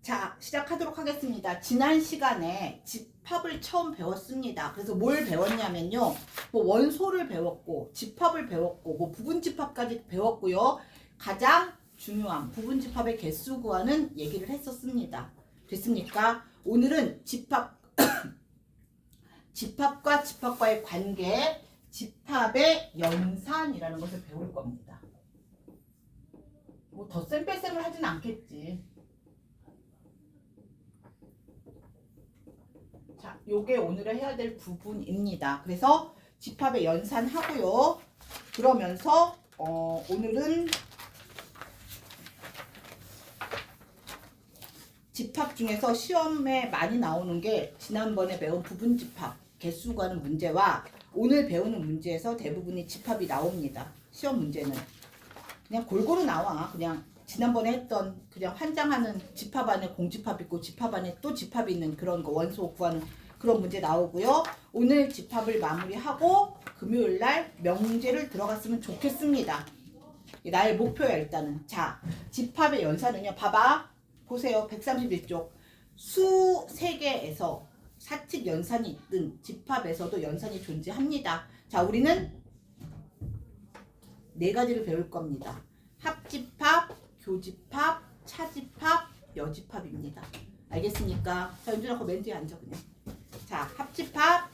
자, 시작하도록 하겠습니다. 지난 시간에 집합을 처음 배웠습니다. 그래서 뭘 배웠냐면요. 뭐 원소를 배웠고, 집합을 배웠고, 뭐 부분집합까지 배웠고요. 가장 중요한 부분집합의 개수 구하는 얘기를 했었습니다. 됐습니까? 오늘은 집합과 집합과의 관계, 집합의 연산이라는 것을 배울 겁니다. 뭐 더 쌤뺄쌤을 하진 않겠지. 자, 요게 오늘 해야 될 부분입니다. 그래서 집합의 연산하고요. 그러면서 오늘은 집합 중에서 시험에 많이 나오는 게 지난번에 배운 부분집합, 개수 구하는 문제와 오늘 배우는 문제에서 대부분이 집합이 나옵니다. 시험 문제는. 그냥 골고루 나와. 그냥 지난번에 했던 그냥 환장하는 집합 안에 공집합 있고 집합 안에 또 집합이 있는 그런 거 원소 구하는 그런 문제 나오고요. 오늘 집합을 마무리하고 금요일날 명제를 들어갔으면 좋겠습니다. 나의 목표야 일단은. 자, 집합의 연산은요. 봐봐. 보세요. 131쪽. 수 3개에서 사칙 연산이 있든 집합에서도 연산이 존재합니다. 자, 우리는 4가지를 배울 겁니다. 합집합, 교집합, 차집합, 여집합입니다. 알겠습니까? 자, 윤준아 그 맨 뒤에 앉아 그냥. 자, 합집합,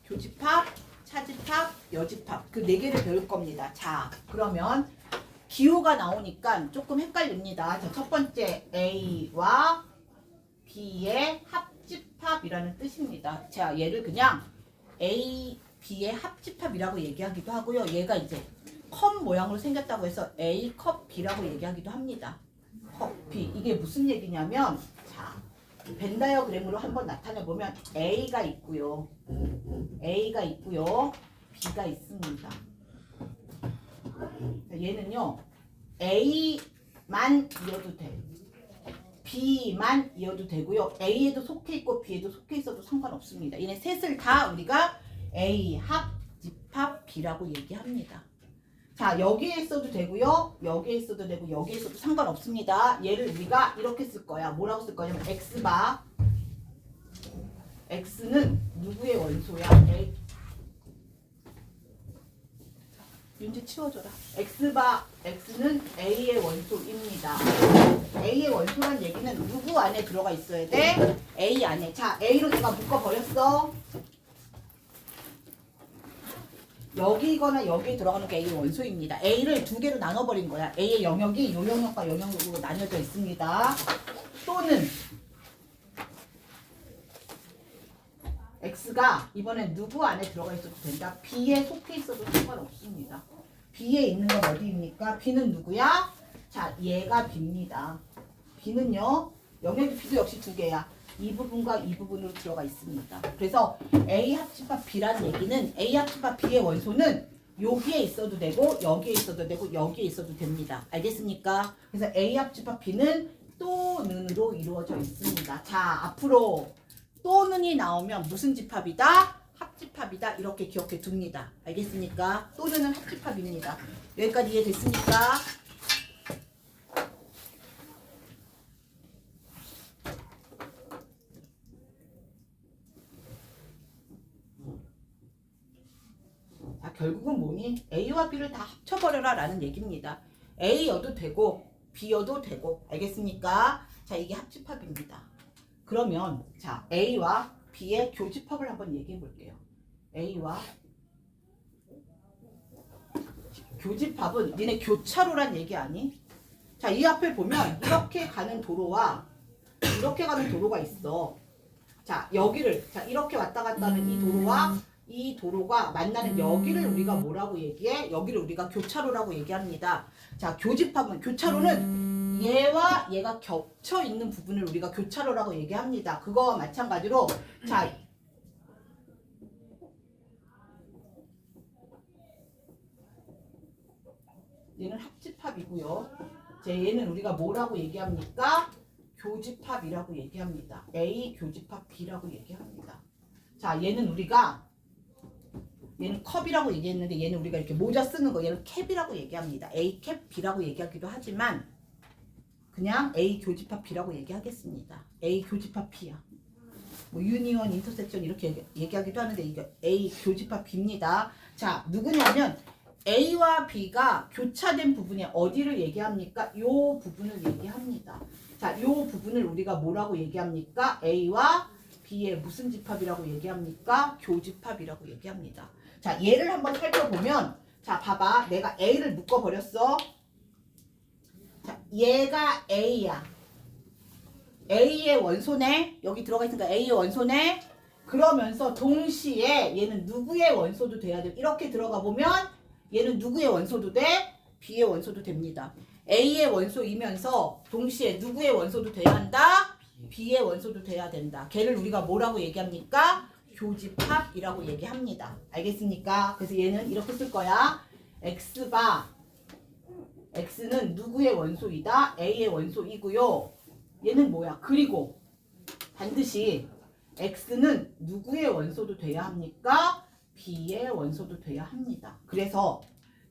교집합, 차집합, 여집합 그 4개를 배울 겁니다. 자, 그러면 기호가 나오니까 조금 헷갈립니다. 자, 첫 번째 A와 B의 합집합이라는 뜻입니다. 자, 얘를 그냥 A, B의 합집합이라고 얘기하기도 하고요. 얘가 이제 컵 모양으로 생겼다고 해서 A 컵 B라고 얘기하기도 합니다. 컵 B. 이게 무슨 얘기냐면 자, 벤 다이어그램으로 한번 나타내 보면 A가 있고요. A가 있고요. B가 있습니다. 얘는요. A만 이어도 돼. B만 이어도 되고요. A에도 속해 있고 B에도 속해 있어도 상관없습니다. 얘네 셋을 다 우리가 A 합, 집합, B라고 얘기합니다. 자, 여기에 있어도 되고요. 여기에 있어도 되고 여기에 있어도 상관없습니다. 얘를 우리가 이렇게 쓸 거야. 뭐라고 쓸 거냐면 X바. X는 누구의 원소야? A. 윤지 치워줘라. X바 X는 A의 원소입니다. A의 원소란 얘기는 누구 안에 들어가 있어야 돼? A 안에. 자, A로 내가 묶어버렸어. 여기거나 여기에 들어가는 게 A의 원소입니다. A를 2개로 나눠버린 거야. A의 영역이 요 영역과 요 영역으로 나뉘어져 있습니다. 또는 X가 이번엔 누구 안에 들어가 있어도 된다. B에 속해 있어도 상관없습니다. B에 있는 건 어디입니까? B는 누구야? 자, 얘가 B입니다. B는요. 영역이 B도 역시 2개야. 이 부분과 이 부분으로 들어가 있습니다. 그래서 A 합집합 B라는 얘기는 A 합집합 B의 원소는 여기에 있어도 되고 여기에 있어도 되고 여기에 있어도 됩니다. 알겠습니까? 그래서 A 합집합 B는 또는으로 이루어져 있습니다. 자, 앞으로 또는이 나오면 무슨 집합이다? 합집합이다. 이렇게 기억해 둡니다. 알겠습니까? 또는은 합집합입니다. 여기까지 이해됐습니까? 자, 결국은 뭐니? A와 B를 다 합쳐버려라 라는 얘기입니다. A여도 되고 B여도 되고 알겠습니까? 자, 이게 합집합입니다. 그러면 자, A와 B의 교집합을 한번 얘기해 볼게요. A와 교집합은 니네 교차로란 얘기 아니? 자, 이 앞을 보면 이렇게 가는 도로와 이렇게 가는 도로가 있어. 자, 여기를 자 이렇게 왔다 갔다 하는 이 도로와 이 도로가 만나는 여기를 우리가 뭐라고 얘기해? 여기를 우리가 교차로라고 얘기합니다. 자, 교집합은 교차로는 얘와 얘가 겹쳐 있는 부분을 우리가 교차로라고 얘기합니다. 그거와 마찬가지로 자, 얘는 합집합이고요. 자, 얘는 우리가 뭐라고 얘기합니까? 교집합이라고 얘기합니다. A 교집합 B라고 얘기합니다. 자, 얘는 컵이라고 얘기했는데 얘는 우리가 이렇게 모자 쓰는 거 얘는 캡이라고 얘기합니다. A 캡 B라고 얘기하기도 하지만 그냥 A 교집합 B라고 얘기하겠습니다. A 교집합 B야. 뭐 유니온, 인터섹션 이렇게 얘기하기도 하는데 이게 A 교집합 B입니다. 자, 누구냐면 A와 B가 교차된 부분에 어디를 얘기합니까? 요 부분을 얘기합니다. 자, 요 부분을 우리가 뭐라고 얘기합니까? A와 B의 무슨 집합이라고 얘기합니까? 교집합이라고 얘기합니다. 자, 얘를 한번 살펴보면 자, 봐봐. 내가 A를 묶어버렸어. 자, 얘가 A야. A의 원소네. 여기 들어가 있으니까 A의 원소네. 그러면서 동시에 얘는 누구의 원소도 돼야 돼. 이렇게 들어가 보면 얘는 누구의 원소도 돼? B의 원소도 됩니다. A의 원소이면서 동시에 누구의 원소도 돼야 한다? B의 원소도 돼야 된다. 걔를 우리가 뭐라고 얘기합니까? 교집합이라고 얘기합니다. 알겠습니까? 그래서 얘는 이렇게 쓸 거야. X가 X는 누구의 원소이다? A의 원소이고요. 얘는 뭐야? 그리고 반드시 X는 누구의 원소도 돼야 합니까? B의 원소도 돼야 합니다. 그래서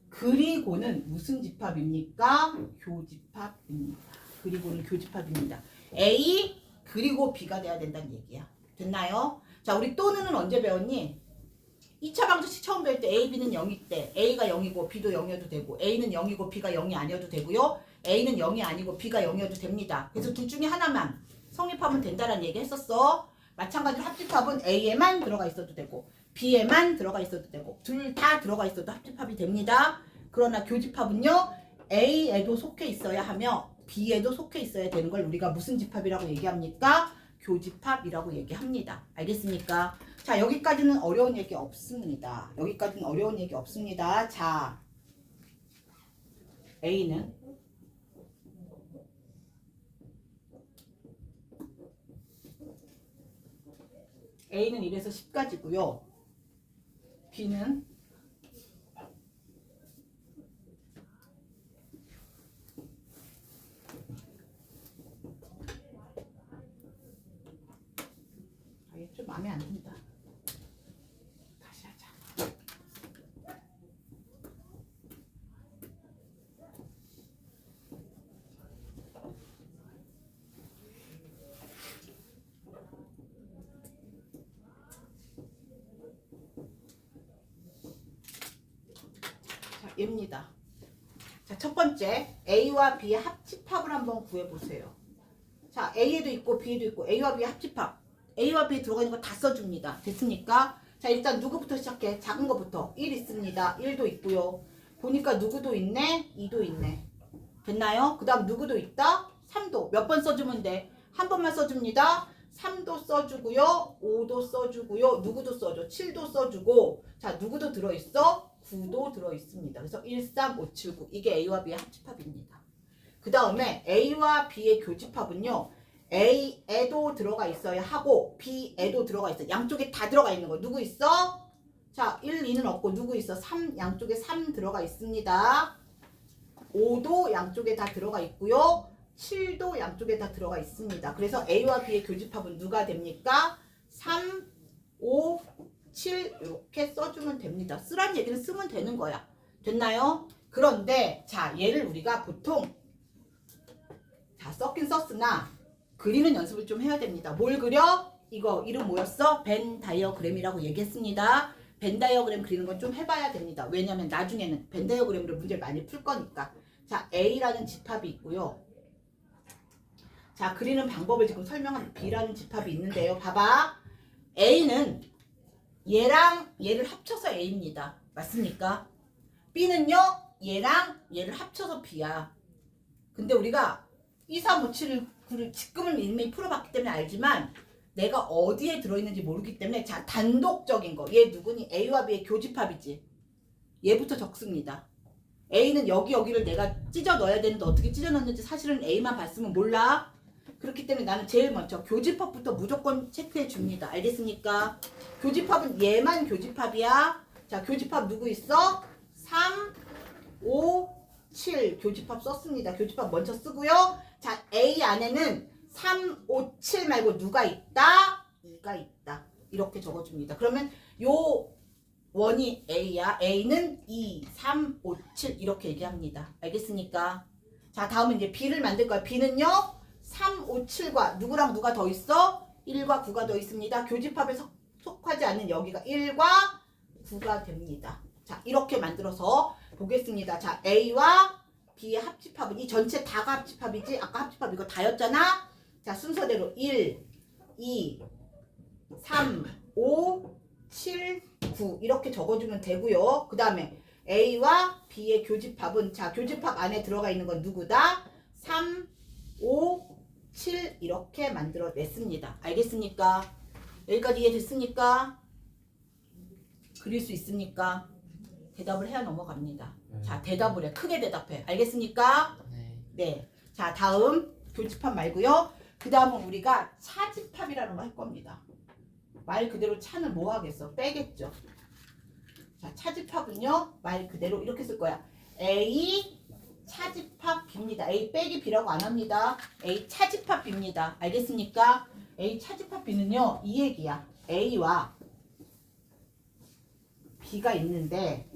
그리고는 무슨 집합입니까? 교집합입니다. 그리고는 교집합입니다. A 그리고 B가 돼야 된다는 얘기야. 됐나요? 자, 우리 또는은 언제 배웠니? 2차 방정식 처음 배울 때 A, B는 0일 때 A가 0이고 B도 0이어도 되고 A는 0이고 B가 0이 아니어도 되고요. A는 0이 아니고 B가 0이어도 됩니다. 그래서 둘 중에 하나만 성립하면 된다는 얘기 했었어. 마찬가지로 합집합은 A에만 들어가 있어도 되고 B에만 들어가 있어도 되고 둘 다 들어가 있어도 합집합이 됩니다. 그러나 교집합은요. A에도 속해 있어야 하며 B에도 속해 있어야 되는 걸 우리가 무슨 집합이라고 얘기합니까? 교집합이라고 얘기합니다. 알겠습니까? 자, 여기까지는 어려운 얘기 없습니다. 여기까지는 어려운 얘기 없습니다. 자, A는 이래서 10가지고요. B는 좀 마음에 안 든다. 다시 하자. 자, 얘입니다. 자, 첫 번째 A와 B의 합집합을 한번 구해보세요. 자, A에도 있고 B에도 있고 A와 B의 합집합. A와 B에 들어가 있는 거 다 써줍니다. 됐습니까? 자, 일단 누구부터 시작해? 작은 거부터. 1 있습니다. 1도 있고요. 보니까 누구도 있네? 2도 있네. 됐나요? 그 다음 누구도 있다? 3도. 몇 번 써주면 돼? 한 번만 써줍니다. 3도 써주고요. 5도 써주고요. 누구도 써줘? 7도 써주고. 자, 누구도 들어있어? 9도 들어있습니다. 그래서 1, 3, 5, 7, 9. 이게 A와 B의 합집합입니다. 그 다음에 A와 B의 교집합은요. A에도 들어가 있어야 하고 B에도 들어가 있어. 양쪽에 다 들어가 있는 거. 누구 있어? 자, 1, 2는 없고 누구 있어? 3, 양쪽에 3 들어가 있습니다. 5도 양쪽에 다 들어가 있고요. 7도 양쪽에 다 들어가 있습니다. 그래서 A와 B의 교집합은 누가 됩니까? 3, 5, 7 이렇게 써주면 됩니다. 쓰란 얘기는 쓰면 되는 거야. 됐나요? 그런데 자, 얘를 우리가 보통 자, 썼긴 썼으나 그리는 연습을 좀 해야 됩니다. 뭘 그려? 이거 이름 뭐였어? 벤 다이어그램이라고 얘기했습니다. 벤 다이어그램 그리는 건 좀 해봐야 됩니다. 왜냐면 나중에는 벤 다이어그램으로 문제를 많이 풀 거니까. 자, A라는 집합이 있고요. 자, 그리는 방법을 지금 설명한 B라는 집합이 있는데요. 봐봐. A는 얘랑 얘를 합쳐서 A입니다. 맞습니까? B는요. 얘랑 얘를 합쳐서 B야. 근데 우리가 2, 3, 5, 7을 지금은 이미 풀어봤기 때문에 알지만 내가 어디에 들어있는지 모르기 때문에 자, 단독적인 거. 얘 누구니? A와 B의 교집합이지. 얘부터 적습니다. A는 여기를 내가 찢어 넣어야 되는데 어떻게 찢어 넣는지 사실은 A만 봤으면 몰라. 그렇기 때문에 나는 제일 먼저 교집합부터 무조건 체크해 줍니다. 알겠습니까? 교집합은 얘만 교집합이야. 자, 교집합 누구 있어? 3, 5, 7 교집합 썼습니다. 교집합 먼저 쓰고요. 자, A 안에는 3, 5, 7 말고 누가 있다? 2가 있다. 이렇게 적어줍니다. 그러면 요 원이 A야. A는 2, 3, 5, 7 이렇게 얘기합니다. 알겠습니까? 자, 다음은 이제 B를 만들 거야. B는요, 3, 5, 7과 누구랑 누가 더 있어? 1과 9가 더 있습니다. 교집합에 속하지 않는 여기가 1과 9가 됩니다. 자, 이렇게 만들어서 보겠습니다. 자, A와 B의 합집합은 이 전체 다가 합집합이지? 아까 합집합 이거 다였잖아? 자, 순서대로 1, 2, 3, 5, 7, 9 이렇게 적어주면 되고요. 그 다음에 A와 B의 교집합은 자, 교집합 안에 들어가 있는 건 누구다? 3, 5, 7 이렇게 만들어냈습니다. 알겠습니까? 여기까지 이해됐습니까? 그릴 수 있습니까? 대답을 해야 넘어갑니다. 자, 대답을 해. 크게 대답해. 알겠습니까? 네. 네. 자, 다음 교집합 말고요. 그 다음은 우리가 차집합이라는 거 할 겁니다. 말 그대로 차는 뭐 하겠어? 빼겠죠. 자, 차집합은요. 말 그대로 이렇게 쓸 거야. A 차집합 B입니다. A 빼기 B라고 안 합니다. A 차집합 B입니다. 알겠습니까? A 차집합 B는요. 이 얘기야. A와 B가 있는데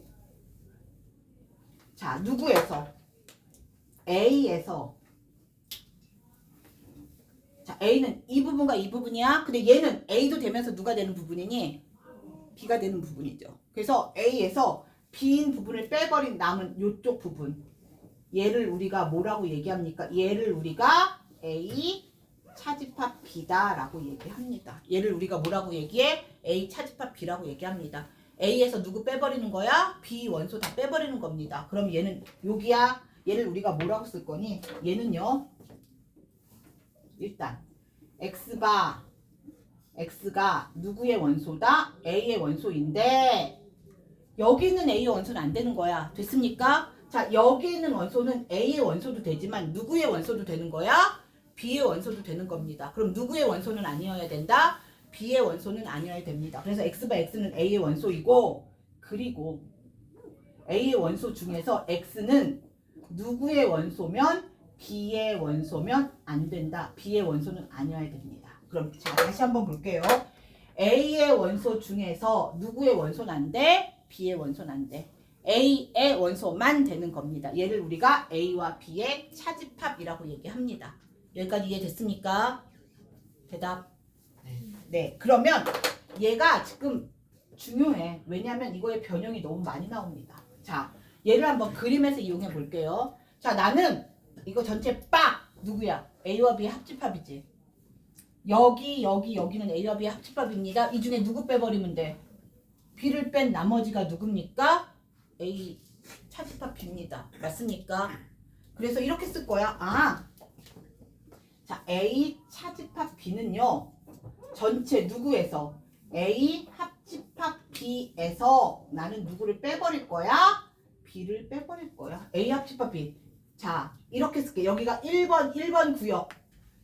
자, 누구에서? A에서 자, A는 이 부분과 이 부분이야. 근데 얘는 A도 되면서 누가 되는 부분이니? B가 되는 부분이죠. 그래서 A에서 B인 부분을 빼버린 남은 이쪽 부분. 얘를 우리가 뭐라고 얘기합니까? 얘를 우리가 A 차집합 B다라고 얘기합니다. 얘를 우리가 뭐라고 얘기해? A 차집합 B라고 얘기합니다. A에서 누구 빼버리는 거야? B 원소 다 빼버리는 겁니다. 그럼 얘는 여기야. 얘를 우리가 뭐라고 쓸 거니? 얘는요. 일단 X가 누구의 원소다? A의 원소인데 여기 있는 A의 원소는 안 되는 거야. 됐습니까? 자, 여기 있는 원소는 A의 원소도 되지만 누구의 원소도 되는 거야? B의 원소도 되는 겁니다. 그럼 누구의 원소는 아니어야 된다? B의 원소는 아니어야 됩니다. 그래서 X는 A의 원소이고 그리고 A의 원소 중에서 X는 누구의 원소면 B의 원소면 안 된다. B의 원소는 아니어야 됩니다. 그럼 자, 다시 한번 볼게요. A의 원소 중에서 누구의 원소는 안 돼? B의 원소는 안 돼. A의 원소만 되는 겁니다. 얘를 우리가 A와 B의 차집합이라고 얘기합니다. 여기까지 이해됐습니까? 대답. 네. 그러면 얘가 지금 중요해. 왜냐하면 이거의 변형이 너무 많이 나옵니다. 자, 얘를 한번 그림에서 이용해 볼게요. 자, 나는 이거 전체 빡! 누구야? A와 B의 합집합이지. 여기는 A와 B의 합집합입니다. 이 중에 누구 빼버리면 돼? B를 뺀 나머지가 누굽니까? A 차집합 B입니다. 맞습니까? 그래서 이렇게 쓸 거야. 자, A 차집합 B는요. 전체 누구에서? A 합집합 B에서 나는 누구를 빼버릴 거야? B를 빼버릴 거야. A 합집합 B. 자, 이렇게 쓸게. 여기가 1번 구역.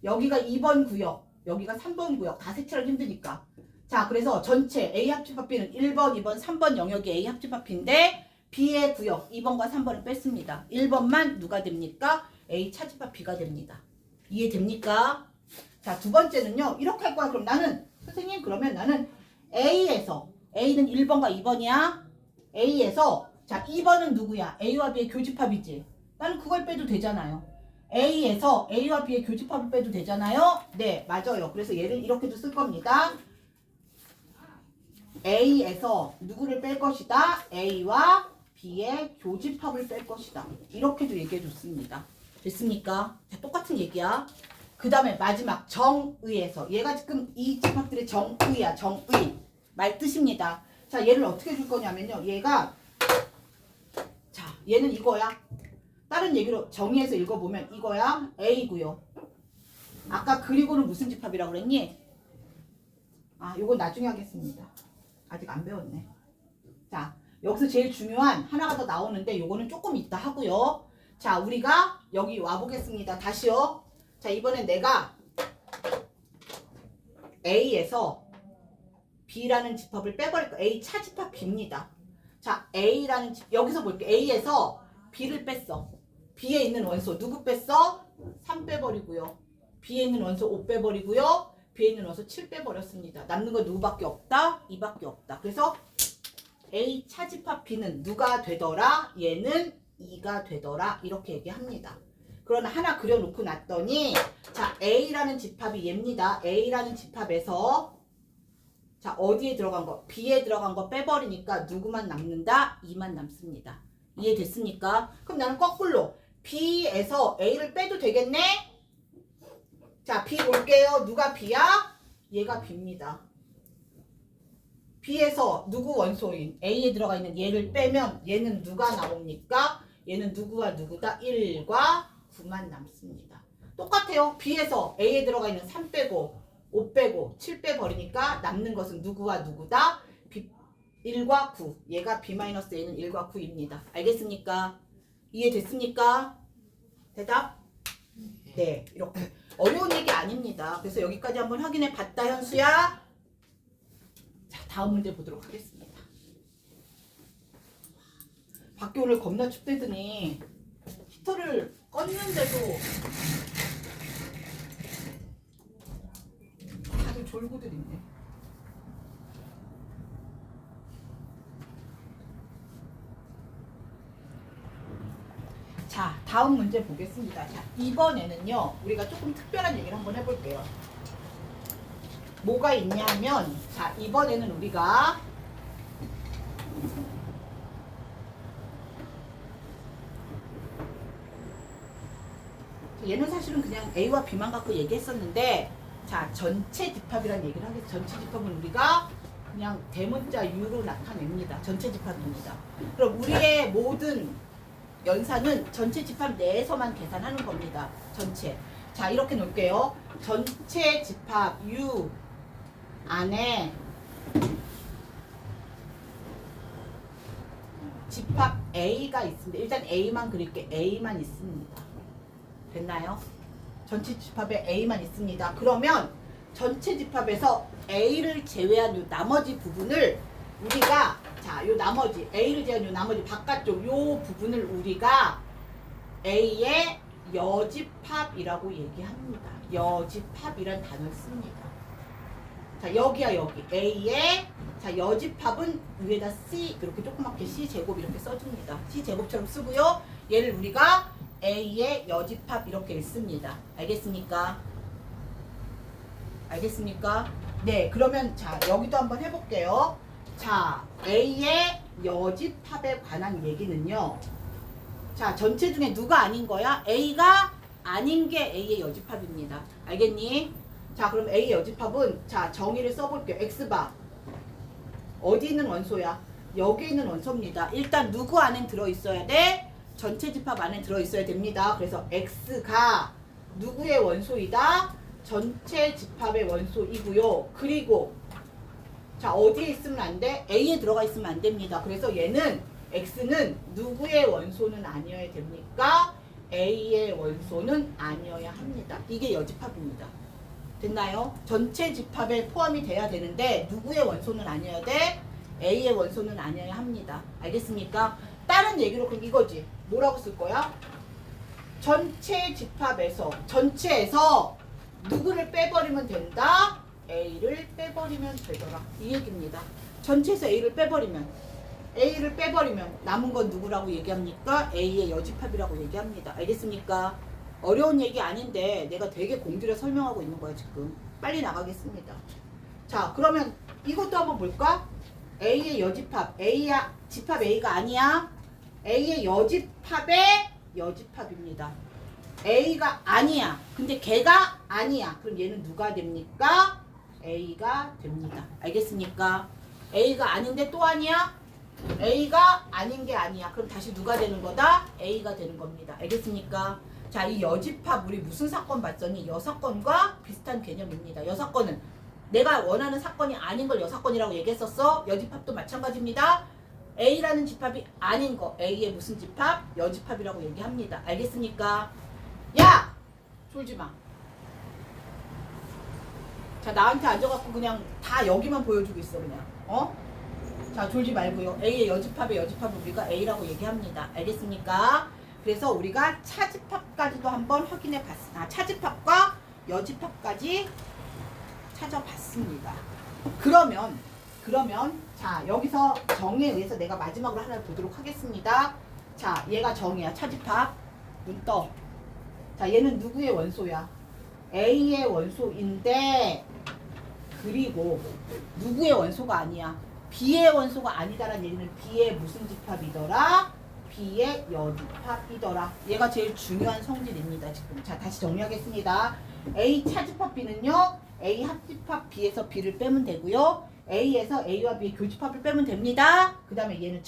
여기가 2번 구역. 여기가 3번 구역. 다 색칠하기 힘드니까. 자, 그래서 전체 A 합집합 B는 1번, 2번, 3번 영역이 A 합집합 B인데 B의 구역 2번과 3번을 뺐습니다. 1번만 누가 됩니까? A 차집합 B가 됩니다. 이해됩니까? 자, 두 번째는요. 이렇게 할 거야. 그럼 나는 선생님 그러면 나는 A에서 A는 1번과 2번이야. A에서 자, 2번은 누구야? A와 B의 교집합이지. 나는 그걸 빼도 되잖아요. A에서 A와 B의 교집합을 빼도 되잖아요. 네, 맞아요. 그래서 얘를 이렇게도 쓸 겁니다. A에서 누구를 뺄 것이다? A와 B의 교집합을 뺄 것이다. 이렇게도 얘기해 줬습니다. 됐습니까? 자, 똑같은 얘기야. 그 다음에 마지막 정의에서 얘가 지금 이 집합들의 정의야. 정의 말 뜻입니다. 자, 얘를 어떻게 줄 거냐면요. 얘가 자, 얘는 이거야. 다른 얘기로 정의해서 읽어보면 이거야. A고요. 아까 그리고는 무슨 집합이라고 그랬니? 요건 나중에 하겠습니다. 아직 안 배웠네. 자, 여기서 제일 중요한 하나가 더 나오는데 요거는 조금 이따 하고요. 자, 우리가 여기 와보겠습니다. 다시요. 자, 이번엔 내가 A에서 B라는 집합을 빼버릴 거야. A 차집합 B입니다. 자, A라는 여기서 볼게. A에서 B를 뺐어. B에 있는 원소 누구 뺐어? 3 빼버리고요. B에 있는 원소 5 빼버리고요. B에 있는 원소 7 빼버렸습니다. 남는 건 누구밖에 없다? 2밖에 없다. 그래서 A 차집합 B는 누가 되더라? 얘는 2가 되더라. 이렇게 얘기합니다. 그러나 하나 그려놓고 놨더니 자 A라는 집합이 얘입니다. A라는 집합에서 자 어디에 들어간 거? B에 들어간 거 빼버리니까 누구만 남는다? 2만 남습니다. 이해됐습니까? 그럼 나는 거꾸로 B에서 A를 빼도 되겠네? 자 B 볼게요. 누가 B야? 얘가 B입니다. B에서 누구 원소인 A에 들어가 있는 얘를 빼면 얘는 누가 나옵니까? 얘는 누구와 누구다? 1과 9만 남습니다. 똑같아요. B에서 A에 들어가 있는 3 빼고 5 빼고 7 빼버리니까 남는 것은 누구와 누구다? 1과 9. 얘가 B-A는 1과 9입니다. 알겠습니까? 이해됐습니까? 대답? 네. 이렇게. 어려운 얘기 아닙니다. 그래서 여기까지 한번 확인해 봤다, 현수야? 자, 다음 문제 보도록 하겠습니다. 밖에 오늘 겁나 춥대더니 히터를 껐는데도 다들 졸고들 있네. 자, 다음 문제 보겠습니다. 자, 이번에는요, 우리가 조금 특별한 얘기를 한번 해볼게요. 뭐가 있냐면, 자, 이번에는 우리가 얘는 사실은 그냥 A와 B만 갖고 얘기했었는데, 자, 전체 집합이라는 얘기를 하겠습니다. 전체 집합은 우리가 그냥 대문자 U로 나타냅니다. 전체 집합입니다. 그럼 우리의 모든 연산은 전체 집합 내에서만 계산하는 겁니다. 전체. 자, 이렇게 놓을게요. 전체 집합 U 안에 집합 A가 있습니다. 일단 A만 그릴게. A만 있습니다. 됐나요? 전체 집합에 A만 있습니다. 그러면 전체 집합에서 A를 제외한 요 나머지 부분을 우리가 자, 요 나머지 A를 제외한 요 나머지 바깥쪽 요 부분을 우리가 A의 여집합이라고 얘기합니다. 여집합이란 단어를 씁니다. 자, 여기야 여기 A의 자 여집합은 위에다 C 이렇게 조그맣게 C 제곱 이렇게 써줍니다. C 제곱처럼 쓰고요. 얘를 우리가 A의 여집합 이렇게 읽습니다. 알겠습니까? 알겠습니까? 네, 그러면 자 여기도 한번 해볼게요. 자, A의 여집합에 관한 얘기는요. 자, 전체 중에 누가 아닌 거야? A가 아닌 게 A의 여집합입니다. 알겠니? 자, 그럼 A의 여집합은 자 정의를 써볼게요. X바 어디 있는 원소야? 여기 있는 원소입니다. 일단 누구 안에 들어있어야 돼? 전체 집합 안에 들어있어야 됩니다. 그래서 X가 누구의 원소이다? 전체 집합의 원소이고요. 그리고 자 어디에 있으면 안 돼? A에 들어가 있으면 안 됩니다. 그래서 얘는 X는 누구의 원소는 아니어야 됩니까? A의 원소는 아니어야 합니다. 이게 여집합입니다. 됐나요? 전체 집합에 포함이 돼야 되는데 누구의 원소는 아니어야 돼? A의 원소는 아니어야 합니다. 알겠습니까? 다른 얘기로 그럼 이거지. 뭐라고 쓸 거야? 전체 집합에서 전체에서 누구를 빼버리면 된다? A를 빼버리면 되더라. 이 얘기입니다. 전체에서 A를 빼버리면 남은 건 누구라고 얘기합니까? A의 여집합이라고 얘기합니다. 알겠습니까? 어려운 얘기 아닌데 내가 되게 공들여 설명하고 있는 거야 지금. 빨리 나가겠습니다. 자, 그러면 이것도 한번 볼까? A의 여집합. A야 집합 A가 아니야. A의 여집합의 여집합입니다. A가 아니야. 근데 걔가 아니야. 그럼 얘는 누가 됩니까? A가 됩니다. 알겠습니까? A가 아닌데 또 아니야? A가 아닌 게 아니야. 그럼 다시 누가 되는 거다? A가 되는 겁니다. 알겠습니까? 자, 이 여집합 우리 무슨 사건 봤더니 여사건과 비슷한 개념입니다. 여사건은 내가 원하는 사건이 아닌 걸 여사건이라고 얘기했었어. 여집합도 마찬가지입니다. A라는 집합이 아닌 거 A의 무슨 집합? 여집합이라고 얘기합니다. 알겠습니까? 야! 졸지 마. 자, 나한테 앉아갖고 그냥 다 여기만 보여주고 있어 그냥. 어? 자, 졸지 말고요. A의 여집합의 여집합을 우리가 A라고 얘기합니다. 알겠습니까? 그래서 우리가 차집합까지도 한번 확인해 봤습니다. 차집합과 여집합까지 찾아봤습니다. 그러면 자 여기서 정의에 의해서 내가 마지막으로 하나를 보도록 하겠습니다. 자, 얘가 정의야. 차집합. 눈 떠. 자, 얘는 누구의 원소야? A의 원소인데 그리고 누구의 원소가 아니야? B의 원소가 아니다라는 얘기는 B의 무슨 집합이더라? B의 여집합이더라. 얘가 제일 중요한 성질입니다. 지금. 자, 다시 정리하겠습니다. A 차집합 B는요. A 합집합 B에서 B를 빼면 되고요. A에서 A와 B의 교집합을 빼면 됩니다. 그 다음에 얘는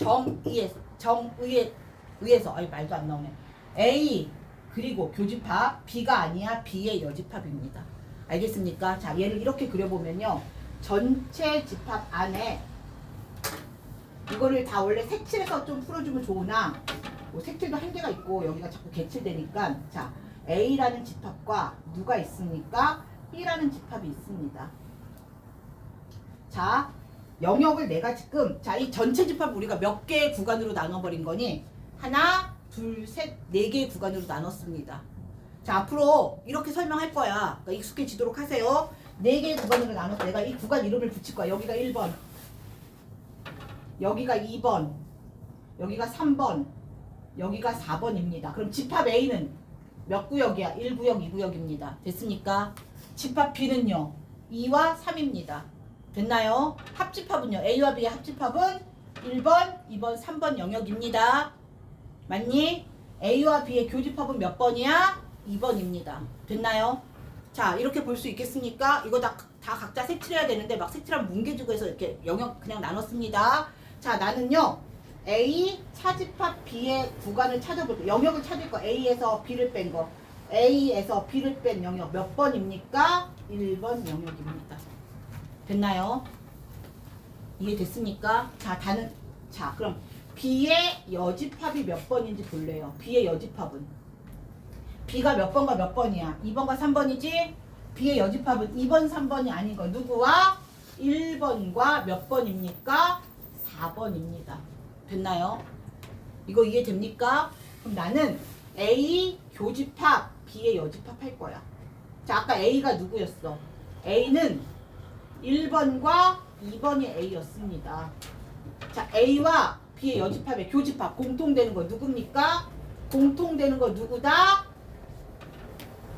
의에서 아유 말도 안 나오네. A 그리고 교집합 B가 아니야 B의 여집합입니다. 알겠습니까? 자, 얘를 이렇게 그려보면요. 전체 집합 안에 이거를 다 원래 색칠해서 좀 풀어주면 좋으나 뭐 색칠도 한계가 있고 여기가 자꾸 개칠되니까 자, A라는 집합과 누가 있습니까? B라는 집합이 있습니다. 자, 영역을 내가 지금 자, 이 전체 집합 우리가 몇 개의 구간으로 나눠버린 거니? 하나, 둘, 셋, 네 개의 구간으로 나눴습니다. 자, 앞으로 이렇게 설명할 거야. 그러니까 익숙해지도록 하세요. 네 개의 구간으로 나눠서 내가 이 구간 이름을 붙일 거야. 여기가 1번, 여기가 2번, 여기가 3번, 여기가 4번입니다. 그럼 집합 A는 몇 구역이야? 1구역, 2구역입니다. 됐습니까? 집합 B는요. 2와 3입니다. 됐나요? 합집합은요. A와 B의 합집합은 1번, 2번, 3번 영역입니다. 맞니? A와 B의 교집합은 몇 번이야? 2번입니다. 됐나요? 자, 이렇게 볼 수 있겠습니까? 이거 다 각자 색칠해야 되는데 막 색칠하면 뭉개지고 해서 이렇게 영역 그냥 나눴습니다. 자, 나는요. A 차집합 B의 구간을 찾아볼 거, 영역을 찾을 거. A에서 B를 뺀 거. A에서 B를 뺀 영역 몇 번입니까? 1번 영역입니다. 됐나요? 이해됐습니까? 자, 그럼 B의 여집합이 몇 번인지 볼래요. B의 여집합은 B가 몇 번과 몇 번이야? 2번과 3번이지? B의 여집합은 2번, 3번이 아닌 거 누구와? 1번과 몇 번입니까? 4번입니다. 됐나요? 이거 이해됩니까? 그럼 나는 A 교집합 B의 여집합 할 거야. 자, 아까 A가 누구였어? A는 1번과 2번이 A였습니다. 자, A와 B의 여집합의 교집합 공통되는 거 누굽니까? 공통되는 거 누구다?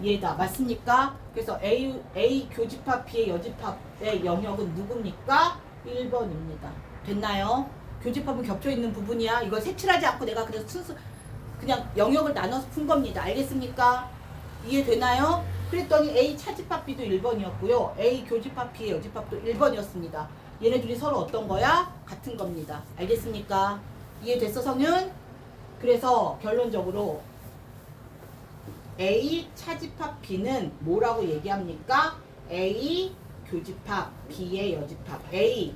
얘다. 맞습니까? 그래서 A 교집합 B의 여집합의 영역은 누굽니까? 1번입니다. 됐나요? 교집합은 겹쳐있는 부분이야. 이걸 색칠하지 않고 내가 그냥 순수 그냥 영역을 나눠서 푼 겁니다. 알겠습니까? 이해되나요? 그랬더니 A 차집합 B도 1번이었고요. A 교집합 B의 여집합도 1번이었습니다. 얘네들이 서로 어떤 거야? 같은 겁니다. 알겠습니까? 이해됐어, 성윤? 그래서 결론적으로 A 차집합 B는 뭐라고 얘기합니까? A 교집합 B의 여집합. A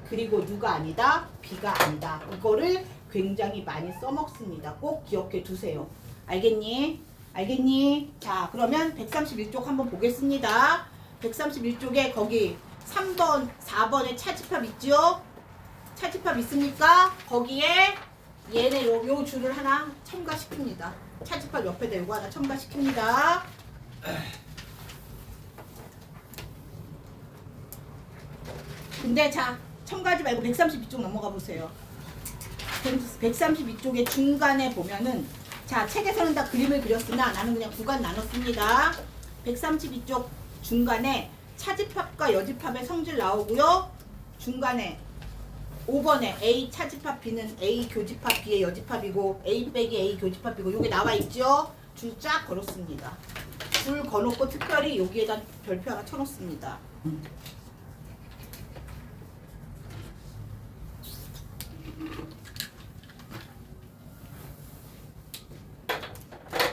그리고 누가 아니다? B가 아니다. 이거를 굉장히 많이 써먹습니다. 꼭 기억해 두세요. 알겠니? 알겠니? 자, 그러면 131쪽 한번 보겠습니다. 131쪽에 거기 3번, 4번에 차집합 있죠? 차집합 있습니까? 거기에 얘네 요 줄을 하나 첨가시킵니다. 차집합 옆에다 요거 하나 첨가시킵니다. 근데 자, 첨가하지 말고 132쪽 넘어가 보세요. 132쪽의 중간에 보면은 자, 책에서는 다 그림을 그렸으나 나는 그냥 구간 나눴습니다. 132쪽 중간에 차집합과 여집합의 성질 나오고요. 중간에 5번에 A 차집합 B는 A 교집합 B의 여집합이고 A 빼기 A 교집합이고 요게 나와 있죠. 줄 쫙 걸었습니다. 줄 거놓고 특별히 여기에다 별표 하나 쳐놓습니다.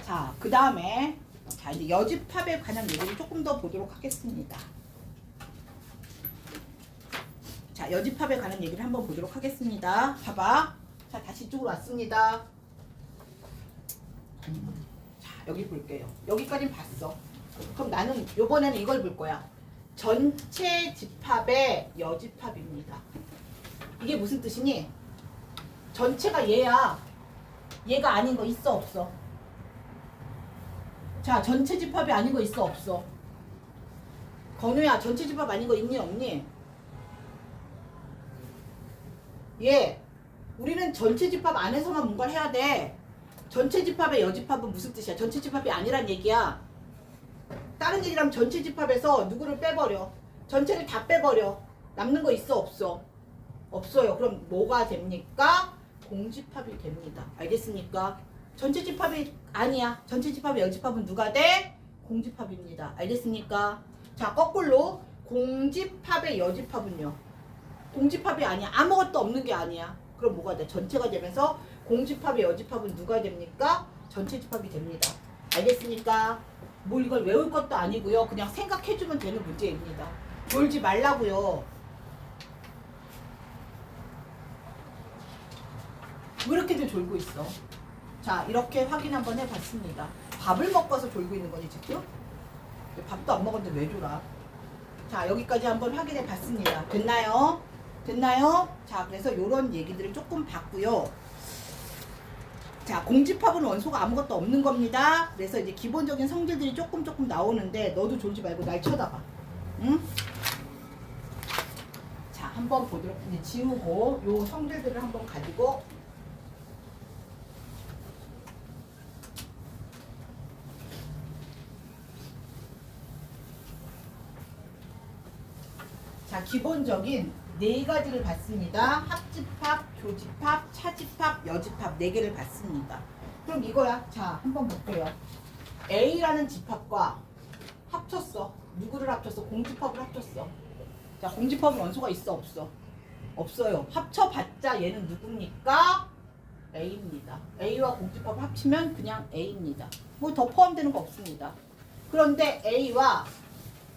자, 그 다음에 자, 이제 여집합에 관한 얘기를 조금 더 보도록 하겠습니다. 자, 여집합에 관한 얘기를 한번 보도록 하겠습니다. 봐봐. 자, 다시 이쪽으로 왔습니다. 자, 여기 볼게요. 여기까지는 봤어. 그럼 나는 요번에는 이걸 볼 거야. 전체 집합의 여집합입니다. 이게 무슨 뜻이니? 전체가 얘야. 얘가 아닌 거 있어 없어? 자, 전체 집합이 아닌 거 있어 없어? 건우야, 전체 집합 아닌 거 있니 없니? 예, 우리는 전체 집합 안에서만 뭔가를 해야 돼. 전체 집합의 여집합은 무슨 뜻이야? 전체 집합이 아니란 얘기야. 다른 얘기라면 전체 집합에서 누구를 빼버려. 전체를 다 빼버려. 남는 거 있어 없어? 없어요. 그럼 뭐가 됩니까? 공집합이 됩니다. 알겠습니까? 전체 집합이 아니야. 전체 집합의 여집합은 누가 돼? 공집합입니다. 알겠습니까? 자, 거꾸로 공집합의 여집합은요. 공집합이 아니야. 아무것도 없는 게 아니야. 그럼 뭐가 돼? 전체가 되면서 공집합의 여집합은 누가 됩니까? 전체 집합이 됩니다. 알겠습니까? 뭐 이걸 외울 것도 아니고요. 그냥 생각해주면 되는 문제입니다. 졸지 말라고요. 왜 이렇게들 졸고 있어? 자, 이렇게 확인 한번 해봤습니다. 밥을 먹고서 졸고 있는 거니 지금? 밥도 안 먹었는데 왜 졸아? 자, 여기까지 한번 확인해 봤습니다. 됐나요? 됐나요? 자, 그래서 이런 얘기들을 조금 봤고요. 자, 공집합은 원소가 아무것도 없는 겁니다. 그래서 이제 기본적인 성질들이 조금 나오는데 너도 졸지 말고 날 쳐다봐. 응? 자, 한번 보도록 이제 지우고 요 성질들을 한번 가지고 자, 기본적인 네 가지를 봤습니다. 합집합, 교집합, 차집합, 여집합 네 개를 봤습니다. 그럼 이거야. 자, 한번 볼게요. A라는 집합과 합쳤어. 누구를 합쳤어? 공집합을 합쳤어. 자, 공집합은 원소가 있어 없어? 없어요. 합쳐봤자 얘는 누굽니까? A입니다. A와 공집합을 합치면 그냥 A입니다. 뭐 더 포함되는 거 없습니다. 그런데 A와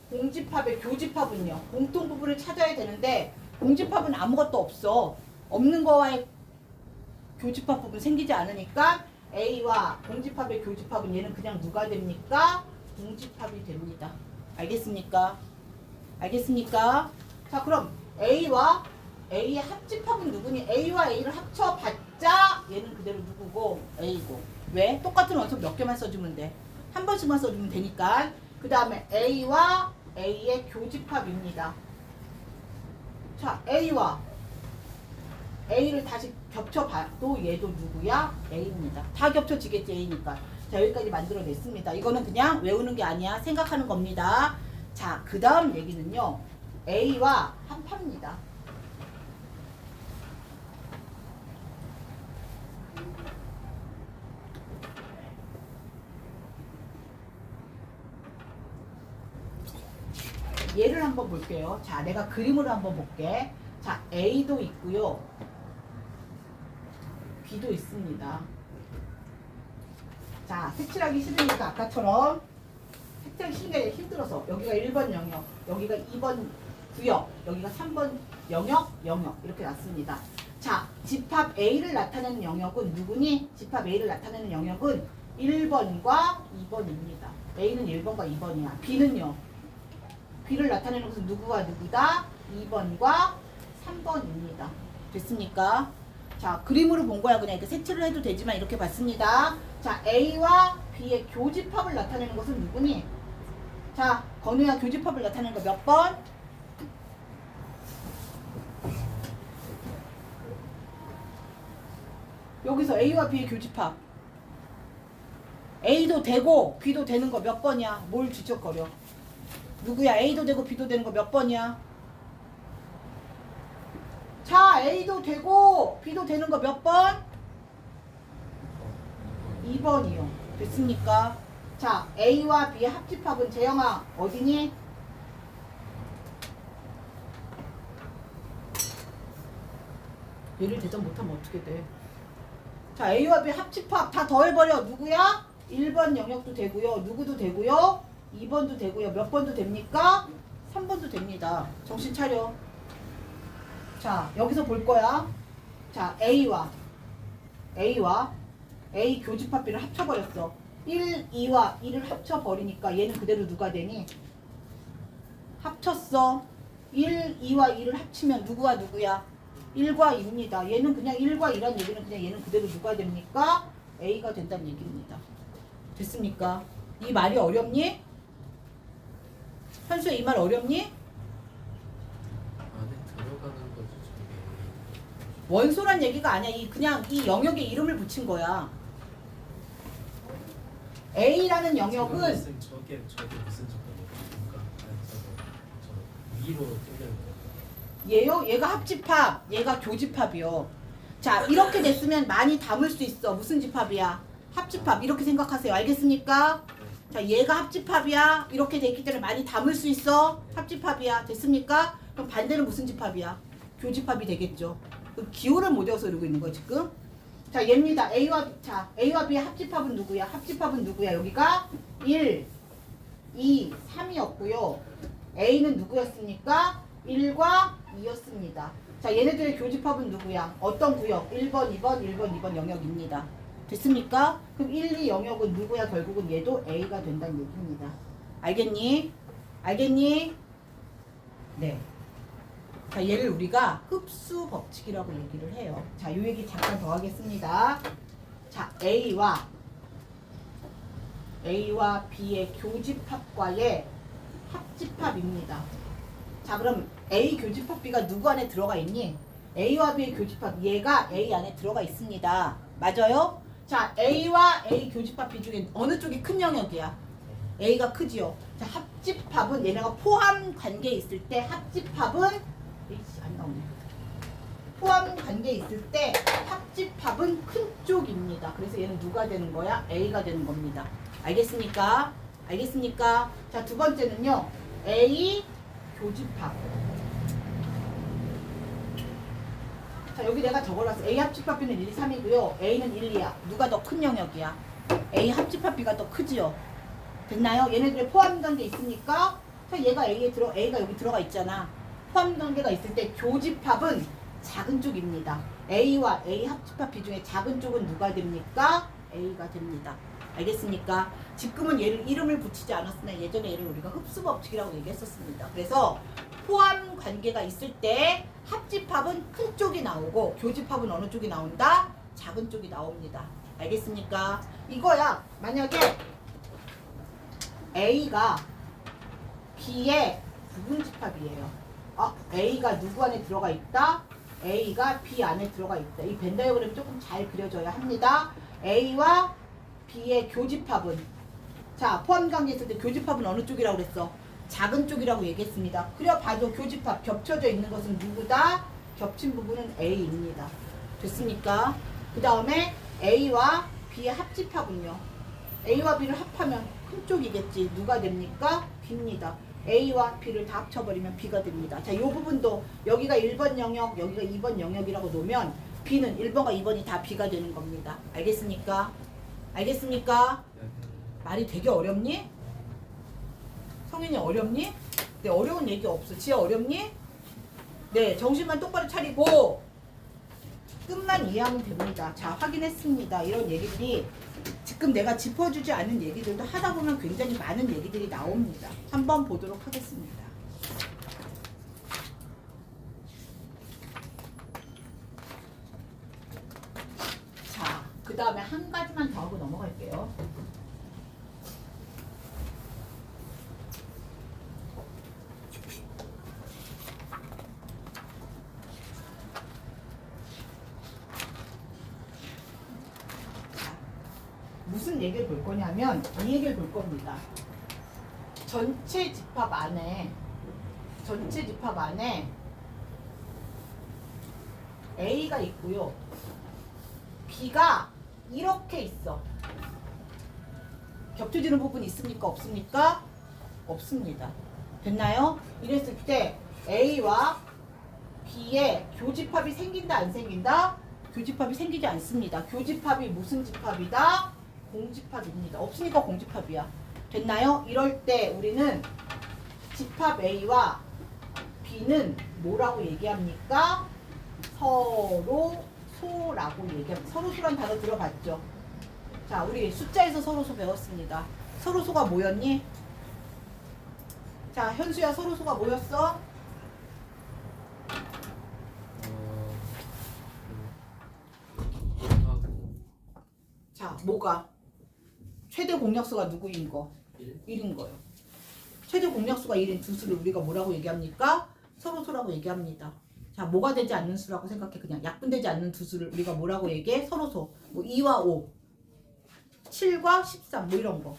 공집합의 교집합은요. 공통 부분을 찾아야 되는데 공집합은 아무것도 없어. 없는 거와의 교집합 부분 생기지 않으니까 A와 공집합의 교집합은 얘는 그냥 누가 됩니까? 공집합이 됩니다. 알겠습니까? 알겠습니까? 자, 그럼 A와 A의 합집합은 누구니? A와 A를 합쳐봤자 얘는 그대로 누구고? A고. 왜? 똑같은 원소 몇 개만 써주면 돼. 한 번씩만 써주면 되니까. 그 다음에 A와 A의 교집합입니다. 자, A와 A를 다시 겹쳐봐도 얘도 누구야? A입니다. 다 겹쳐지겠지, A니까. 자, 여기까지 만들어냈습니다. 이거는 그냥 외우는 게 아니야. 생각하는 겁니다. 자, 그 다음 얘기는요. A와 합합니다. 얘를 한번 볼게요. 자, 내가 그림으로 한번 볼게. 자, A도 있고요. B도 있습니다. 자, 색칠하기 싫으니까 아까처럼 색칠하기 싫은 게 힘들어서 여기가 1번 영역, 여기가 2번 구역, 여기가 3번 영역, 영역 이렇게 놨습니다. 자, 집합 A를 나타내는 영역은 누구니? 집합 A를 나타내는 영역은 1번과 2번입니다. A는 1번과 2번이야. B는요? B를 나타내는 것은 누구와 누구다? 2번과 3번입니다. 됐습니까? 자, 그림으로 본 거야. 그냥 이렇게 색칠을 해도 되지만 이렇게 봤습니다. 자, A와 B의 교집합을 나타내는 것은 누구니? 자, 건우야 교집합을 나타내는 거 몇 번? 여기서 A와 B의 교집합. A도 되고 B도 되는 거 몇 번이야? 뭘 지적거려? 누구야? A도 되고 B도 되는 거 몇 번이야? 자, A도 되고 B도 되는 거 몇 번? 2번이요. 됐습니까? 자, A와 B의 합집합은 재영아 어디니? 얘를 대전 못하면 어떻게 돼? 자, A와 B 합집합 다 더해버려. 누구야? 1번 영역도 되고요. 누구도 되고요. 2번도 되고요. 몇 번도 됩니까? 3번도 됩니다. 정신 차려. 자, 여기서 볼 거야. 자, A와 A 교집합 B를 합쳐버렸어. 1, 2와 2를 합쳐버리니까 얘는 그대로 누가 되니? 합쳤어. 1, 2와 2를 합치면 누구와 누구야? 1과 2입니다. 얘는 그냥 1과 2란 얘기는 그냥 얘는 그대로 누가 됩니까? A가 된다는 얘기입니다. 됐습니까? 이 말이 어렵니? 현수야, 이 말 어렵니? 안에 들어가는 거지 저게. 원소란 얘기가 아니야. 그냥 이 영역에 이름을 붙인 거야. A라는 영역은 저게 무슨 조건이에요? 저 위로 뚫려는 거. 얘요? 얘가 합집합, 얘가 교집합이요. 자, 이렇게 됐으면 많이 담을 수 있어. 무슨 집합이야? 합집합. 이렇게 생각하세요. 알겠습니까? 자, 얘가 합집합이야. 이렇게 됐기 때문에 많이 담을 수 있어. 합집합이야. 됐습니까? 그럼 반대는 무슨 집합이야? 교집합이 되겠죠. 기호를 못 외워서 이러고 있는 거야, 지금. 자, 얘입니다. A와 B의 합집합은 누구야? 합집합은 누구야? 여기가 1, 2, 3이었고요. A는 누구였습니까? 1과 2였습니다. 자, 얘네들의 교집합은 누구야? 어떤 구역? 1번, 2번, 1번, 2번 영역입니다. 됐습니까? 그럼 1, 2 영역은 누구야? 결국은 얘도 A가 된다는 얘기입니다. 알겠니? 알겠니? 네. 자, 얘를 우리가 흡수 법칙이라고 얘기를 해요. 자, 이 얘기 잠깐 더 하겠습니다. 자, A와 B의 교집합과의 합집합입니다. 자, 그럼 A 교집합 B가 누구 안에 들어가 있니? A와 B의 교집합, 얘가 A 안에 들어가 있습니다. 맞아요? 자, A와 A 교집합 B 중에 어느 쪽이 큰 영역이야? A가 크지요. 자, 합집합은 얘네가 포함 관계에 있을 때 합집합은 안 나오네. 포함 관계에 있을 때 합집합은 큰 쪽입니다. 그래서 얘는 누가 되는 거야? A가 되는 겁니다. 알겠습니까? 알겠습니까? 자, 두 번째는요. A 교집합. 자, 여기 내가 적어놨어. A 합집합 B는 1, 2, 3이고요. A는 1, 2야. 누가 더 큰 영역이야? A 합집합 B가 더 크지요. 됐나요? 얘네들의 포함 관계 있으니까 자, A가 여기 들어가 있잖아. 포함 관계가 있을 때 교집합은 작은 쪽입니다. A와 A 합집합 B 중에 작은 쪽은 누가 됩니까? A가 됩니다. 알겠습니까? 지금은 얘를 이름을 붙이지 않았으나 예전에 얘를 우리가 흡수법칙이라고 얘기했었습니다. 그래서 포함 관계가 있을 때 합집합은 큰 쪽이 나오고 교집합은 어느 쪽이 나온다? 작은 쪽이 나옵니다. 알겠습니까? 이거야. 만약에 A가 B의 부분집합이에요. A가 누구 안에 들어가 있다? A가 B 안에 들어가 있다. 이 벤 다이어그램이 조금 잘 그려져야 합니다. A와 B의 교집합은 자, 포함관계 있을 때 교집합은 어느 쪽이라고 그랬어? 작은 쪽이라고 얘기했습니다. 그려봐도 교집합 겹쳐져 있는 것은 누구다? 겹친 부분은 A입니다. 됐습니까? 그 다음에 A와 B의 합집합은요. A와 B를 합하면 큰 쪽이겠지. 누가 됩니까? B입니다. A와 B를 다 합쳐버리면 B가 됩니다. 자, 이 부분도 여기가 1번 영역, 여기가 2번 영역이라고 놓으면 B는 1번과 2번이 다 B가 되는 겁니다. 알겠습니까? 알겠습니까? 말이 되게 어렵니? 성인이 어렵니? 네, 어려운 얘기 없어. 지혜 어렵니? 네, 정신만 똑바로 차리고 끝만 이해하면 됩니다. 자, 확인했습니다. 이런 얘기들이 지금 내가 짚어주지 않은 얘기들도 하다 보면 굉장히 많은 얘기들이 나옵니다. 한번 보도록 하겠습니다. 자, 그 다음에 한 가지만 더 하고 넘어갈게요. 무슨 얘기를 볼 거냐면 이 얘기를 볼 겁니다. 전체 집합 안에 A가 있고요. B가 이렇게 있어. 겹쳐지는 부분이 있습니까? 없습니까? 없습니다. 됐나요? 이랬을 때 A와 B의 교집합이 생긴다 안 생긴다? 교집합이 생기지 않습니다. 교집합이 무슨 집합이다? 공집합입니다. 없으니까 공집합이야. 됐나요? 이럴 때 우리는 집합 A와 B는 뭐라고 얘기합니까? 서로소라고 얘기합니다. 서로소란 단어 들어봤죠? 자, 우리 숫자에서 서로소 배웠습니다. 서로소가 뭐였니? 자, 현수야, 서로소가 뭐였어? 자, 뭐가? 최대 공약수가 누구인 거? 1인 거예요. 최대 공약수가 1인 두 수를 우리가 뭐라고 얘기합니까? 서로소라고 얘기합니다. 자, 뭐가 되지 않는 수라고 생각해. 그냥 약분되지 않는 두 수를 우리가 뭐라고 얘기해? 서로소. 뭐 2와 5. 7과 13 뭐 이런 거.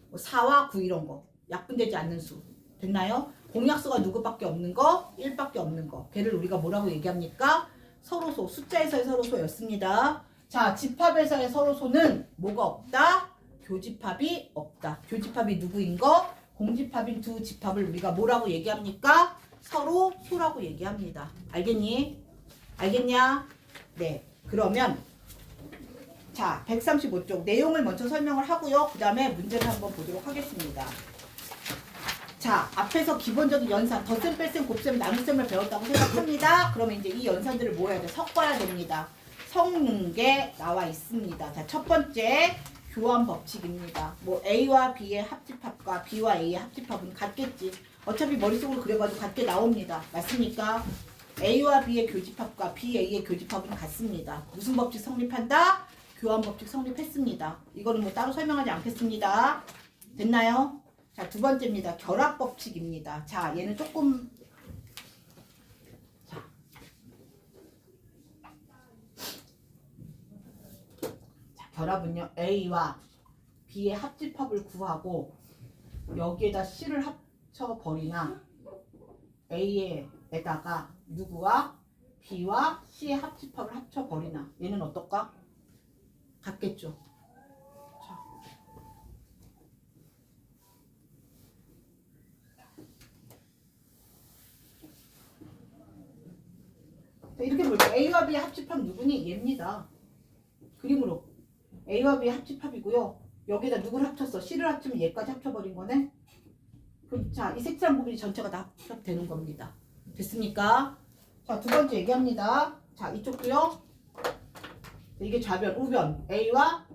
뭐 4와 9 이런 거. 약분되지 않는 수. 됐나요? 공약수가 누구밖에 없는 거? 1밖에 없는 거. 걔를 우리가 뭐라고 얘기합니까? 서로소. 숫자에서의 서로소였습니다. 자, 집합에서의 서로소는 뭐가 없다? 교집합이 없다. 교집합이 누구인 거? 공집합인 두 집합을 우리가 뭐라고 얘기합니까? 서로 소라고 얘기합니다. 알겠니? 알겠냐? 네. 그러면 자, 135쪽 내용을 먼저 설명을 하고요. 그 다음에 문제를 한번 보도록 하겠습니다. 자, 앞에서 기본적인 연산, 덧셈, 뺄셈, 곱셈, 나눗셈을 배웠다고 생각합니다. 그러면 이제 이 연산들을 뭐 해야 돼? 섞어야 됩니다. 섞는 게 나와 있습니다. 자, 첫 번째 교환 법칙입니다. 뭐 A와 B의 합집합과 B와 A의 합집합은 같겠지. 어차피 머릿속으로 그려봐도 같게 나옵니다. 맞습니까? A와 B의 교집합과 B, A의 교집합은 같습니다. 무슨 법칙 성립한다? 교환 법칙 성립했습니다. 이거는 뭐 따로 설명하지 않겠습니다. 됐나요? 자, 두 번째입니다. 결합 법칙입니다. 자, 얘는 조금 자, 결합은요. A와 B의 합집합을 구하고 여기에다 C를 합쳐버리나 A에다가 누구와 B와 C의 합집합을 합쳐버리나 얘는 어떨까? 같겠죠. 자. 이렇게 볼게요. A와 B의 합집합 누구니? 얘입니다. 그림으로 A와 B의 합집합이고요. 여기다 누구를 합쳤어? C를 합치면 얘까지 합쳐버린 거네. 그럼 자, 이 색칠한 부분이 전체가 다 합쳐되는 겁니다. 됐습니까? 자, 두 번째 얘기합니다. 자, 이쪽도요. 이게 좌변, 우변. A와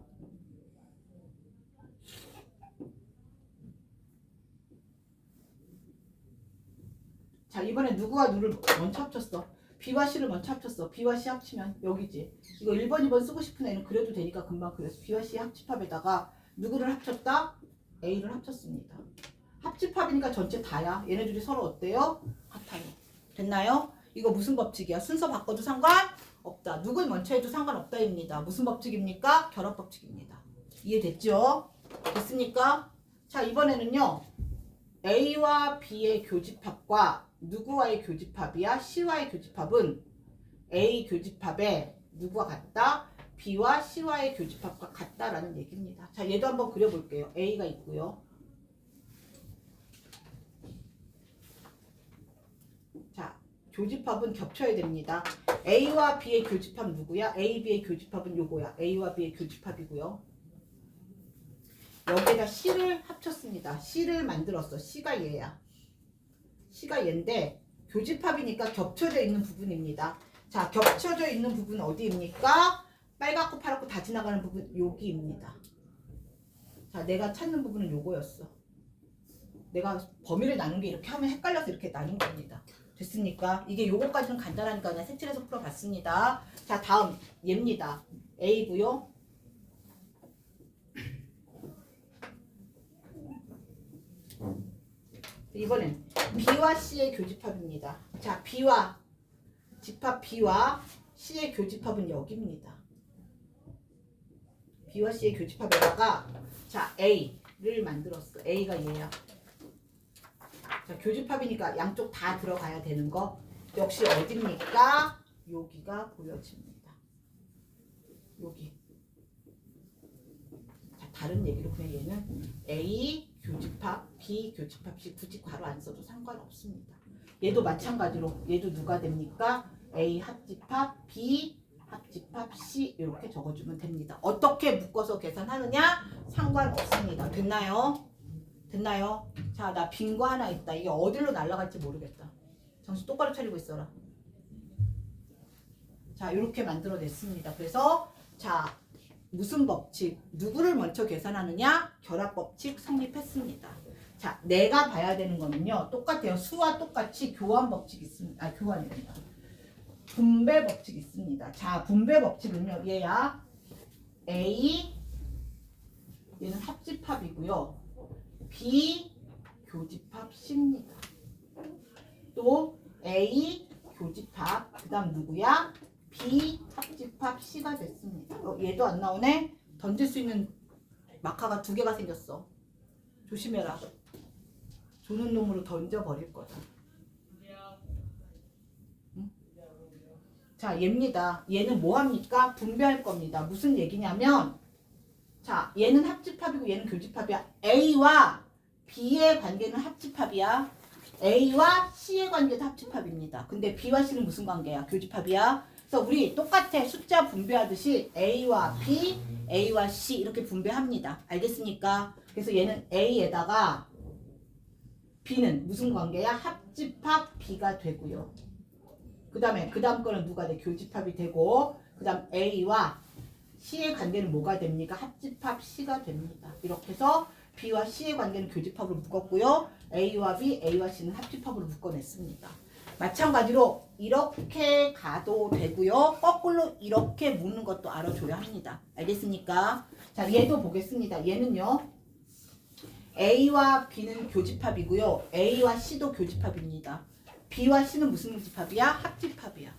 자, 이번에 누구와 누를 먼저 합쳤어? B와 C를 먼저 합쳤어. B와 C 합치면 여기지. 이거 1번, 2번 쓰고 싶은 애는 그려도 되니까 금방 그렸어. B와 C 합집합에다가 누구를 합쳤다? A를 합쳤습니다. 합집합이니까 전체 다야. 얘네들이 서로 어때요? 같아요. 됐나요? 이거 무슨 법칙이야? 순서 바꿔도 상관없다. 누굴 먼저 해도 상관없다입니다. 무슨 법칙입니까? 결합 법칙입니다. 이해됐죠? 됐습니까? 자, 이번에는요. A와 B의 교집합과 누구와의 교집합이야? C와의 교집합은 A 교집합에 누구와 같다? B와 C와의 교집합과 같다라는 얘기입니다. 자, 얘도 한번 그려볼게요. A가 있고요. 자, 교집합은 겹쳐야 됩니다. A와 B의 교집합 누구야? A, B의 교집합은 요거야. A와 B의 교집합이고요. 여기에다 C를 합쳤습니다. C를 만들었어. C가 얘야. C가 얘인데 교집합이니까 겹쳐져 있는 부분입니다. 자, 겹쳐져 있는 부분은 어디입니까? 빨갛고 파랗고 다 지나가는 부분 여기입니다. 자, 내가 찾는 부분은 요거였어. 내가 범위를 나눈 게 이렇게 하면 헷갈려서 이렇게 나눈 겁니다. 됐습니까? 이게 요거까지는 간단하니까 그냥 색칠해서 풀어봤습니다. 자, 다음 얘입니다. A고요. 이번엔 B와 C의 교집합입니다. 자, B와 집합 B와 C의 교집합은 여기입니다. B와 C의 교집합에다가 자, A를 만들었어. A가 얘야. 자, 교집합이니까 양쪽 다 들어가야 되는 거. 역시 어딥니까? 여기가 보여집니다. 여기. 자, 다른 얘기로 그냥 얘는 A 교집합, B 교집합, C 굳이 괄호 안 써도 상관없습니다. 얘도 마찬가지로 얘도 누가 됩니까? A 합집합, B 합집합, C 이렇게 적어주면 됩니다. 어떻게 묶어서 계산하느냐? 상관없습니다. 됐나요? 됐나요? 자, 나 빈 거 하나 있다. 이게 어디로 날아갈지 모르겠다. 정신 똑바로 차리고 있어라. 자, 이렇게 만들어냈습니다. 그래서 자, 무슨 법칙? 누구를 먼저 계산하느냐? 결합 법칙 성립했습니다. 자, 내가 봐야 되는 거는요. 똑같아요. 수와 똑같이 교환 법칙 있습니다. 아, 교환입니다. 분배 법칙 있습니다. 자, 분배 법칙은요. 얘야. A 얘는 합집합이고요. B 교집합 C입니다. 또 A 교집합 그 다음 누구야? B 합집합 C가 됐습니다. 얘도 안 나오네? 던질 수 있는 마카가 2개가 생겼어. 조심해라. 조는 놈으로 던져버릴 거다. 응? 자, 얘입니다. 얘는 뭐 합니까? 분배할 겁니다. 무슨 얘기냐면 자, 얘는 합집합이고 얘는 교집합이야. A와 B의 관계는 합집합이야. A와 C의 관계도 합집합입니다. 근데 B와 C는 무슨 관계야? 교집합이야. 그래서 우리 똑같아. 숫자 분배하듯이 A와 B, A와 C 이렇게 분배합니다. 알겠습니까? 그래서 얘는 A에다가 B는 무슨 관계야? 합집합 B가 되고요. 그 다음에 그 다음 거는 누가 돼? 교집합이 되고 그 다음 A와 C의 관계는 뭐가 됩니까? 합집합 C가 됩니다. 이렇게 해서 B와 C의 관계는 교집합으로 묶었고요. A와 B, A와 C는 합집합으로 묶어냈습니다. 마찬가지로 이렇게 가도 되고요. 거꾸로 이렇게 묶는 것도 알아줘야 합니다. 알겠습니까? 자, 얘도 보겠습니다. 얘는요. A와 B는 교집합이고요. A와 C도 교집합입니다. B와 C는 무슨 교집합이야? 합집합이야.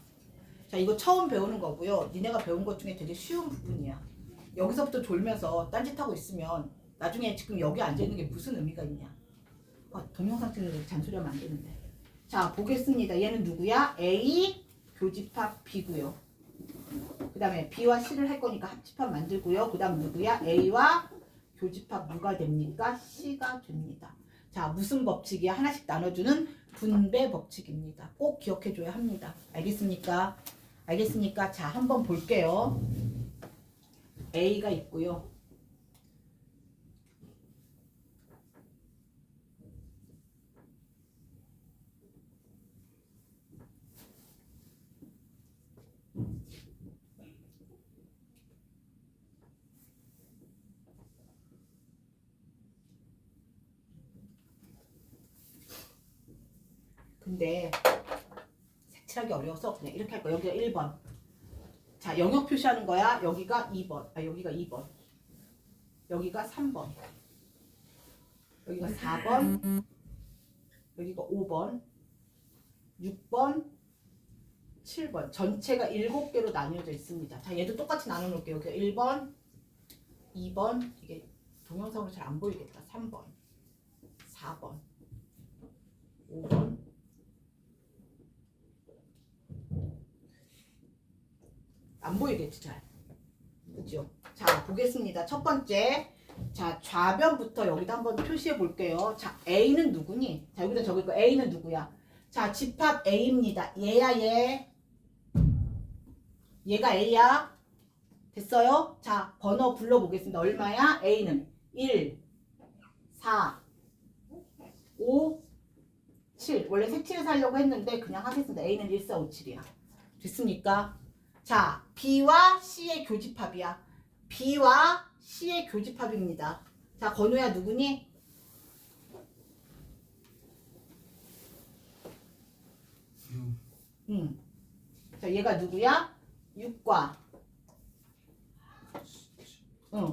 자, 이거 처음 배우는 거고요. 니네가 배운 것 중에 되게 쉬운 부분이야. 여기서부터 졸면서 딴짓하고 있으면 나중에 지금 여기 앉아있는 게 무슨 의미가 있냐. 동영상 찍는데 잔소리하면 안 되는데. 자, 보겠습니다. 얘는 누구야? A 교집합 B고요. 그 다음에 B와 C를 할 거니까 합집합 만들고요. 그 다음 누구야? A와 교집합 누가 됩니까? C가 됩니다. 자, 무슨 법칙이야? 하나씩 나눠주는 분배 법칙입니다. 꼭 기억해줘야 합니다. 알겠습니까? 알겠습니까? 자, 한번 볼게요. A가 있고요. 근데 색칠하기 어려워서 그냥 이렇게 할 거야. 여기가 1번. 자, 영역 표시하는 거야. 여기가 2번. 여기가 2번. 여기가 3번. 여기가 4번. 여기가 5번. 6번. 7번. 전체가 7개로 나뉘어져 있습니다. 자, 얘도 똑같이 나눠 놓을게요. 여기가 1번, 2번. 이게 동영상으로 잘 안 보이겠다. 3번. 4번. 5번. 안 보이겠지 잘. 그죠? 자, 보겠습니다. 첫 번째. 자, 좌변부터 여기다 한번 표시해 볼게요. 자, A는 누구니? 자, 여기다 적을 거 A는 누구야? 자, 집합 A입니다. 얘야, 얘. 얘가 A야. 됐어요? 자, 번호 불러보겠습니다. 얼마야? A는 1, 4, 5, 7. 원래 색칠해서 하려고 했는데 그냥 하겠습니다. A는 1, 4, 5, 7이야. 됐습니까? 자, B와 C의 교집합이야. B와 C의 교집합입니다. 자, 건우야 누구니? 자, 얘가 누구야? 6과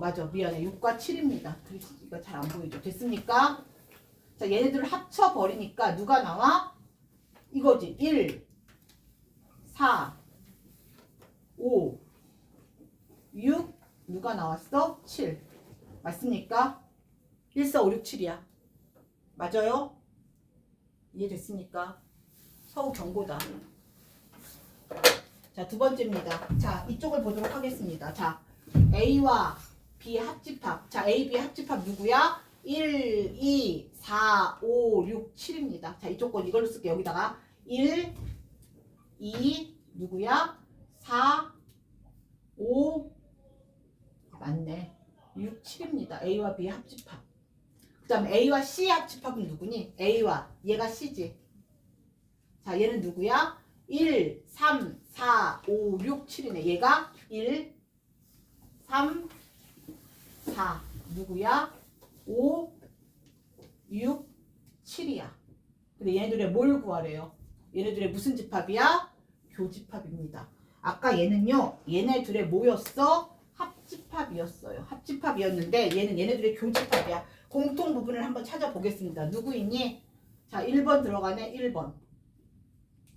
맞아. 미안해. 6과 7입니다. 이거 잘 안 보이죠? 됐습니까? 자, 얘네들을 합쳐버리니까 누가 나와? 이거지. 1, 4, 5, 6, 누가 나왔어? 7. 맞습니까? 1, 4, 5, 6, 7이야. 맞아요? 이해됐습니까? 서우 경고다. 자, 두 번째입니다. 자, 이쪽을 보도록 하겠습니다. 자, A와 B 합집합. 자, A, B 합집합 누구야? 1, 2, 4, 5, 6, 7입니다. 자, 이쪽 건 이걸로 쓸게요. 여기다가 1, 2, 누구야? 4, 5, 맞네. 6, 7입니다. A와 B 합집합. 그 다음 A와 C 합집합은 누구니? A와 얘가 C지. 자, 얘는 누구야? 1, 3, 4, 5, 6, 7이네. 얘가 1, 3, 4. 누구야? 5, 6, 7이야. 근데 얘네들의 뭘 구하래요? 얘네들의 무슨 집합이야? 교집합입니다. 아까 얘는요. 얘네들의 뭐였어? 합집합이었어요. 합집합이었는데 얘는 얘네들의 교집합이야. 공통 부분을 한번 찾아보겠습니다. 누구 있니? 자, 1번 들어가네. 1번.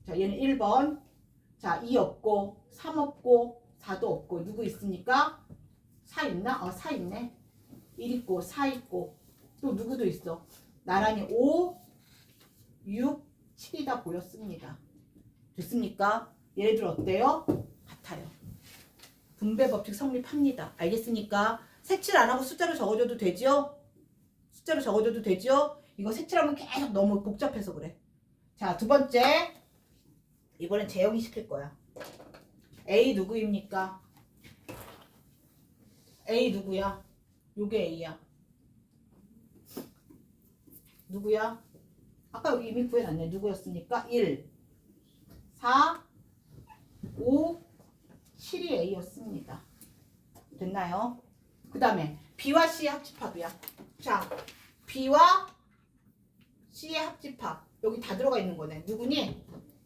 자, 얘는 1번. 자, 2 없고 3 없고 4도 없고 누구 있습니까? 4 있나? 4 있네. 1 있고 4 있고 또 누구도 있어. 나란히 5, 6, 7이다 보였습니다. 됐습니까? 얘네들 어때요? 같아요. 분배 법칙 성립합니다. 알겠습니까? 색칠 안 하고 숫자로 적어줘도 되죠? 숫자로 적어줘도 되죠? 이거 색칠하면 계속 너무 복잡해서 그래. 자, 두 번째. 이번엔 재영이 시킬 거야. A 누구입니까? A 누구야? 요게 A야. 누구야? 아까 여기 이미 구해놨네. 누구였습니까? 1, 4, 5, 7이 A였습니다. 됐나요? 그 다음에 B와 C의 합집합이야. 자, B와 C의 합집합. 여기 다 들어가 있는 거네. 누구니?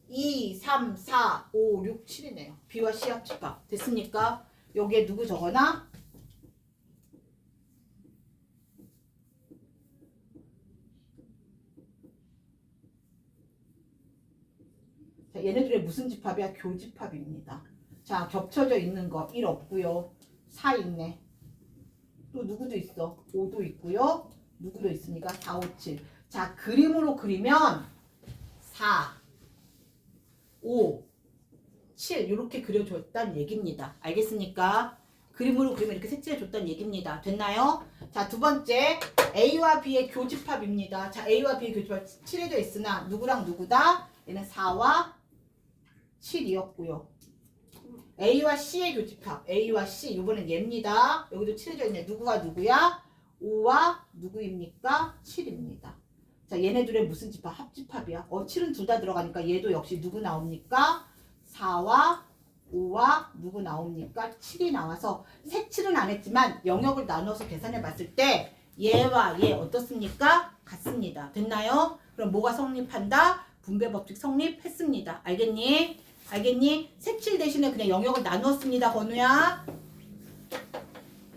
2, 3, 4, 5, 6, 7이네요. B와 C 합집합. 됐습니까? 여기에 누구 적어놔? 자, 얘네들의 무슨 집합이야? 교집합입니다. 자, 겹쳐져 있는 거 1 없고요. 4 있네. 또 누구도 있어? 5도 있고요. 누구도 있으니까 4, 5, 7. 자, 그림으로 그리면 4, 5, 7 이렇게 그려줬다는 얘기입니다. 알겠습니까? 그림으로 그리면 이렇게 색칠해줬다는 얘기입니다. 됐나요? 자, 두 번째 A와 B의 교집합입니다. 자, A와 B의 교집합 칠해져 있으나 누구랑 누구다? 얘는 4와 7이었고요. A와 C의 교집합. A와 C. 이번엔 얘입니다. 여기도 칠해져 있네. 누구가 누구야? 5와 누구입니까? 7입니다. 자, 얘네들의 무슨 집합? 합집합이야. 7은 둘 다 들어가니까 얘도 역시 누구 나옵니까? 4와 5와 누구 나옵니까? 7이 나와서 색칠은 안 했지만 영역을 나눠서 계산해 봤을 때 얘와 얘 어떻습니까? 같습니다. 됐나요? 그럼 뭐가 성립한다? 분배 법칙 성립했습니다. 알겠니? 알겠니? 색칠 대신에 그냥 영역을 나누었습니다. 건우야.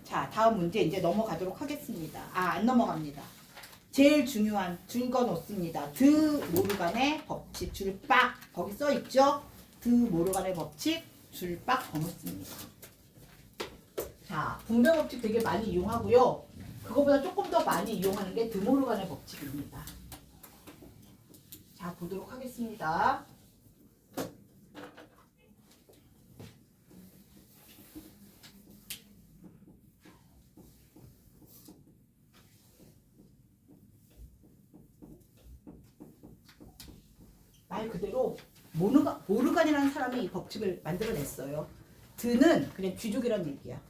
자, 다음 문제 이제 넘어가도록 하겠습니다. 안 넘어갑니다. 제일 중요한 줄거 놓습니다. 드 모르간의 법칙 줄빡 거기 써 있죠? 드 모르간의 법칙 줄빡 넣습니다. 자, 분배 법칙 되게 많이 이용하고요. 그거보다 조금 더 많이 이용하는 게 드 모르간의 법칙입니다. 자, 보도록 하겠습니다. 말 그대로 모르간이라는 사람이 이 법칙을 만들어냈어요. 드는 그냥 귀족이란 얘기야.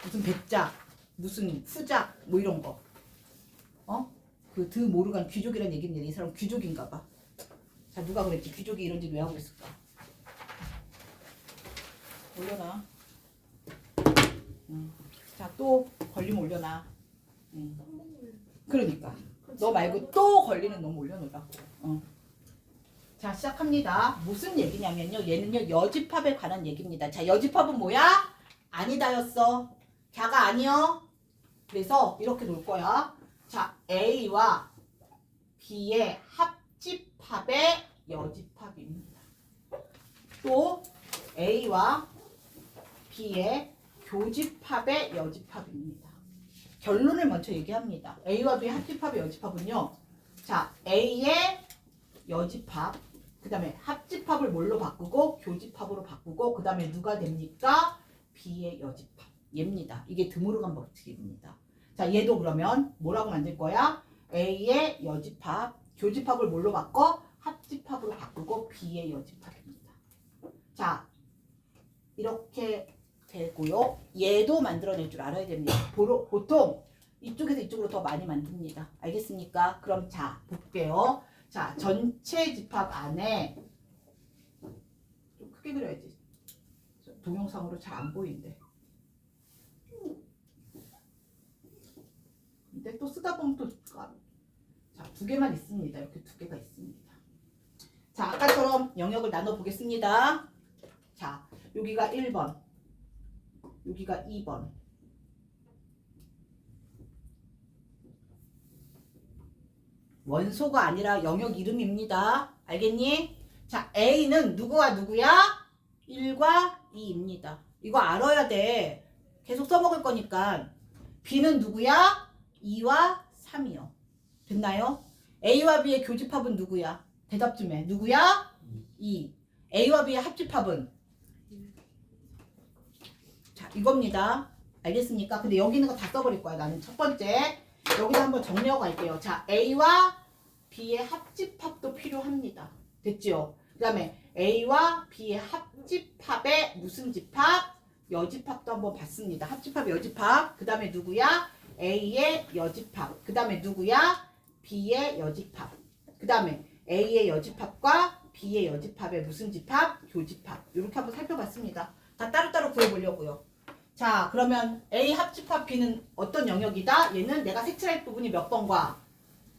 무슨 백작, 무슨 후작, 뭐 이런 거. 그 드 모르간 귀족이란 얘기입니다. 이 사람 귀족인가 봐. 자, 누가 그랬지? 귀족이 이런 짓 왜 하고 있을까? 올려놔. 자, 또 걸리면 올려놔. 그러니까. 너 말고 또 걸리는 놈 올려놓으라고. 자, 시작합니다. 무슨 얘기냐면요. 얘는요, 여집합에 관한 얘기입니다. 자, 여집합은 뭐야? 아니다였어. 걔가 아니요. 그래서 이렇게 놓을 거야. 자, A와 B의 합집합의 여집합입니다. 또 A와 B의 교집합의 여집합입니다. 결론을 먼저 얘기합니다. A와 B의 합집합의 여집합은요. 자, A의 여집합, 그 다음에 합집합을 뭘로 바꾸고 교집합으로 바꾸고 그 다음에 누가 됩니까? B의 여집합. 얘입니다. 이게 드모르간 법칙입니다. 자, 얘도 그러면 뭐라고 만들 거야? A의 여집합, 교집합을 뭘로 바꿔? 합집합으로 바꾸고 B의 여집합입니다. 자, 이렇게 되고요. 얘도 만들어낼 줄 알아야 됩니다. 보통 이쪽에서 이쪽으로 더 많이 만듭니다. 알겠습니까? 그럼 자, 볼게요. 자, 전체 집합 안에 좀 크게 그려야지. 동영상으로 잘 안 보이는데. 근데 또 쓰다 보면 또 자, 두 개만 있습니다. 이렇게 두 개가 있습니다. 자, 아까처럼 영역을 나눠 보겠습니다. 자, 여기가 1번, 여기가 2번. 원소가 아니라 영역 이름입니다. 알겠니? 자, A는 누구와 누구야? 1과 2입니다. 이거 알아야 돼. 계속 써먹을 거니까. B는 누구야? 2와 3이요. 됐나요? A와 B의 교집합은 누구야? 대답 좀 해. 누구야? 2. A와 B의 합집합은? 자, 이겁니다. 알겠습니까? 근데 여기 있는 거 다 써버릴 거야. 나는 첫 번째. 여기다 한번 정리하고 갈게요. 자, A와 B의 합집합도 필요합니다. 됐죠? 그 다음에 A와 B의 합집합의 무슨 집합? 여집합도 한번 봤습니다. 합집합, 여집합. 그 다음에 누구야? A의 여집합. 그 다음에 누구야? B의 여집합. 그 다음에 A의 여집합과 B의 여집합의 무슨 집합? 교집합. 이렇게 한번 살펴봤습니다. 다 따로따로 구해보려고요. 자, 그러면 A 합집합 B는 어떤 영역이다? 얘는 내가 색칠할 부분이 몇 번과?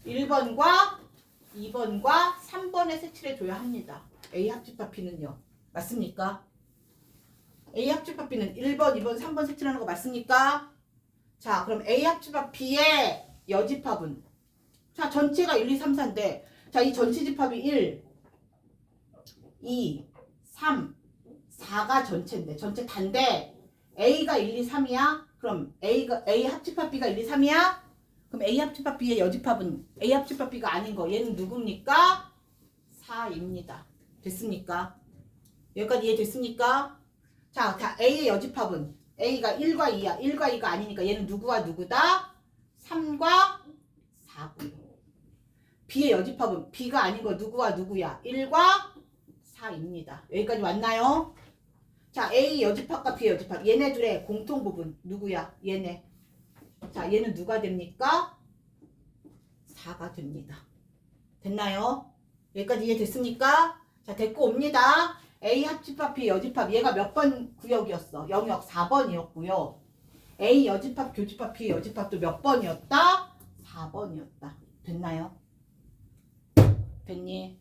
1번과 2번과 3번에 색칠해줘야 합니다. A 합집합 B는요. 맞습니까? A 합집합 B는 1번, 2번, 3번 색칠하는 거 맞습니까? 자, 그럼 A 합집합 B의 여집합은? 자, 전체가 1, 2, 3, 4인데 자, 이 전체 집합이 1, 2, 3, 4가 전체인데 전체 단데 A가 1, 2, 3이야? 그럼 A 합집합 B가 1, 2, 3이야? 그럼 A 합집합 B의 여집합은 A 합집합 B가 아닌 거 얘는 누굽니까? 4입니다. 됐습니까? 여기까지 이해됐습니까? 자, A의 여집합은 A가 1과 2야. 1과 2가 아니니까 얘는 누구와 누구다? 3과 4고요. B의 여집합은 B가 아닌 거 누구와 누구야? 1과 4입니다. 여기까지 왔나요? 자, A 여집합과 B 여집합. 얘네들의 공통 부분 누구야? 얘네. 자, 얘는 누가 됩니까? 4가 됩니다. 됐나요? 여기까지 이해됐습니까? 자, 됐고 옵니다. A 합집합 B 여집합. 얘가 몇 번 구역이었어? 영역 4번이었고요. A 여집합 교집합 B 여집합도 몇 번이었다? 4번이었다. 됐나요? 됐니?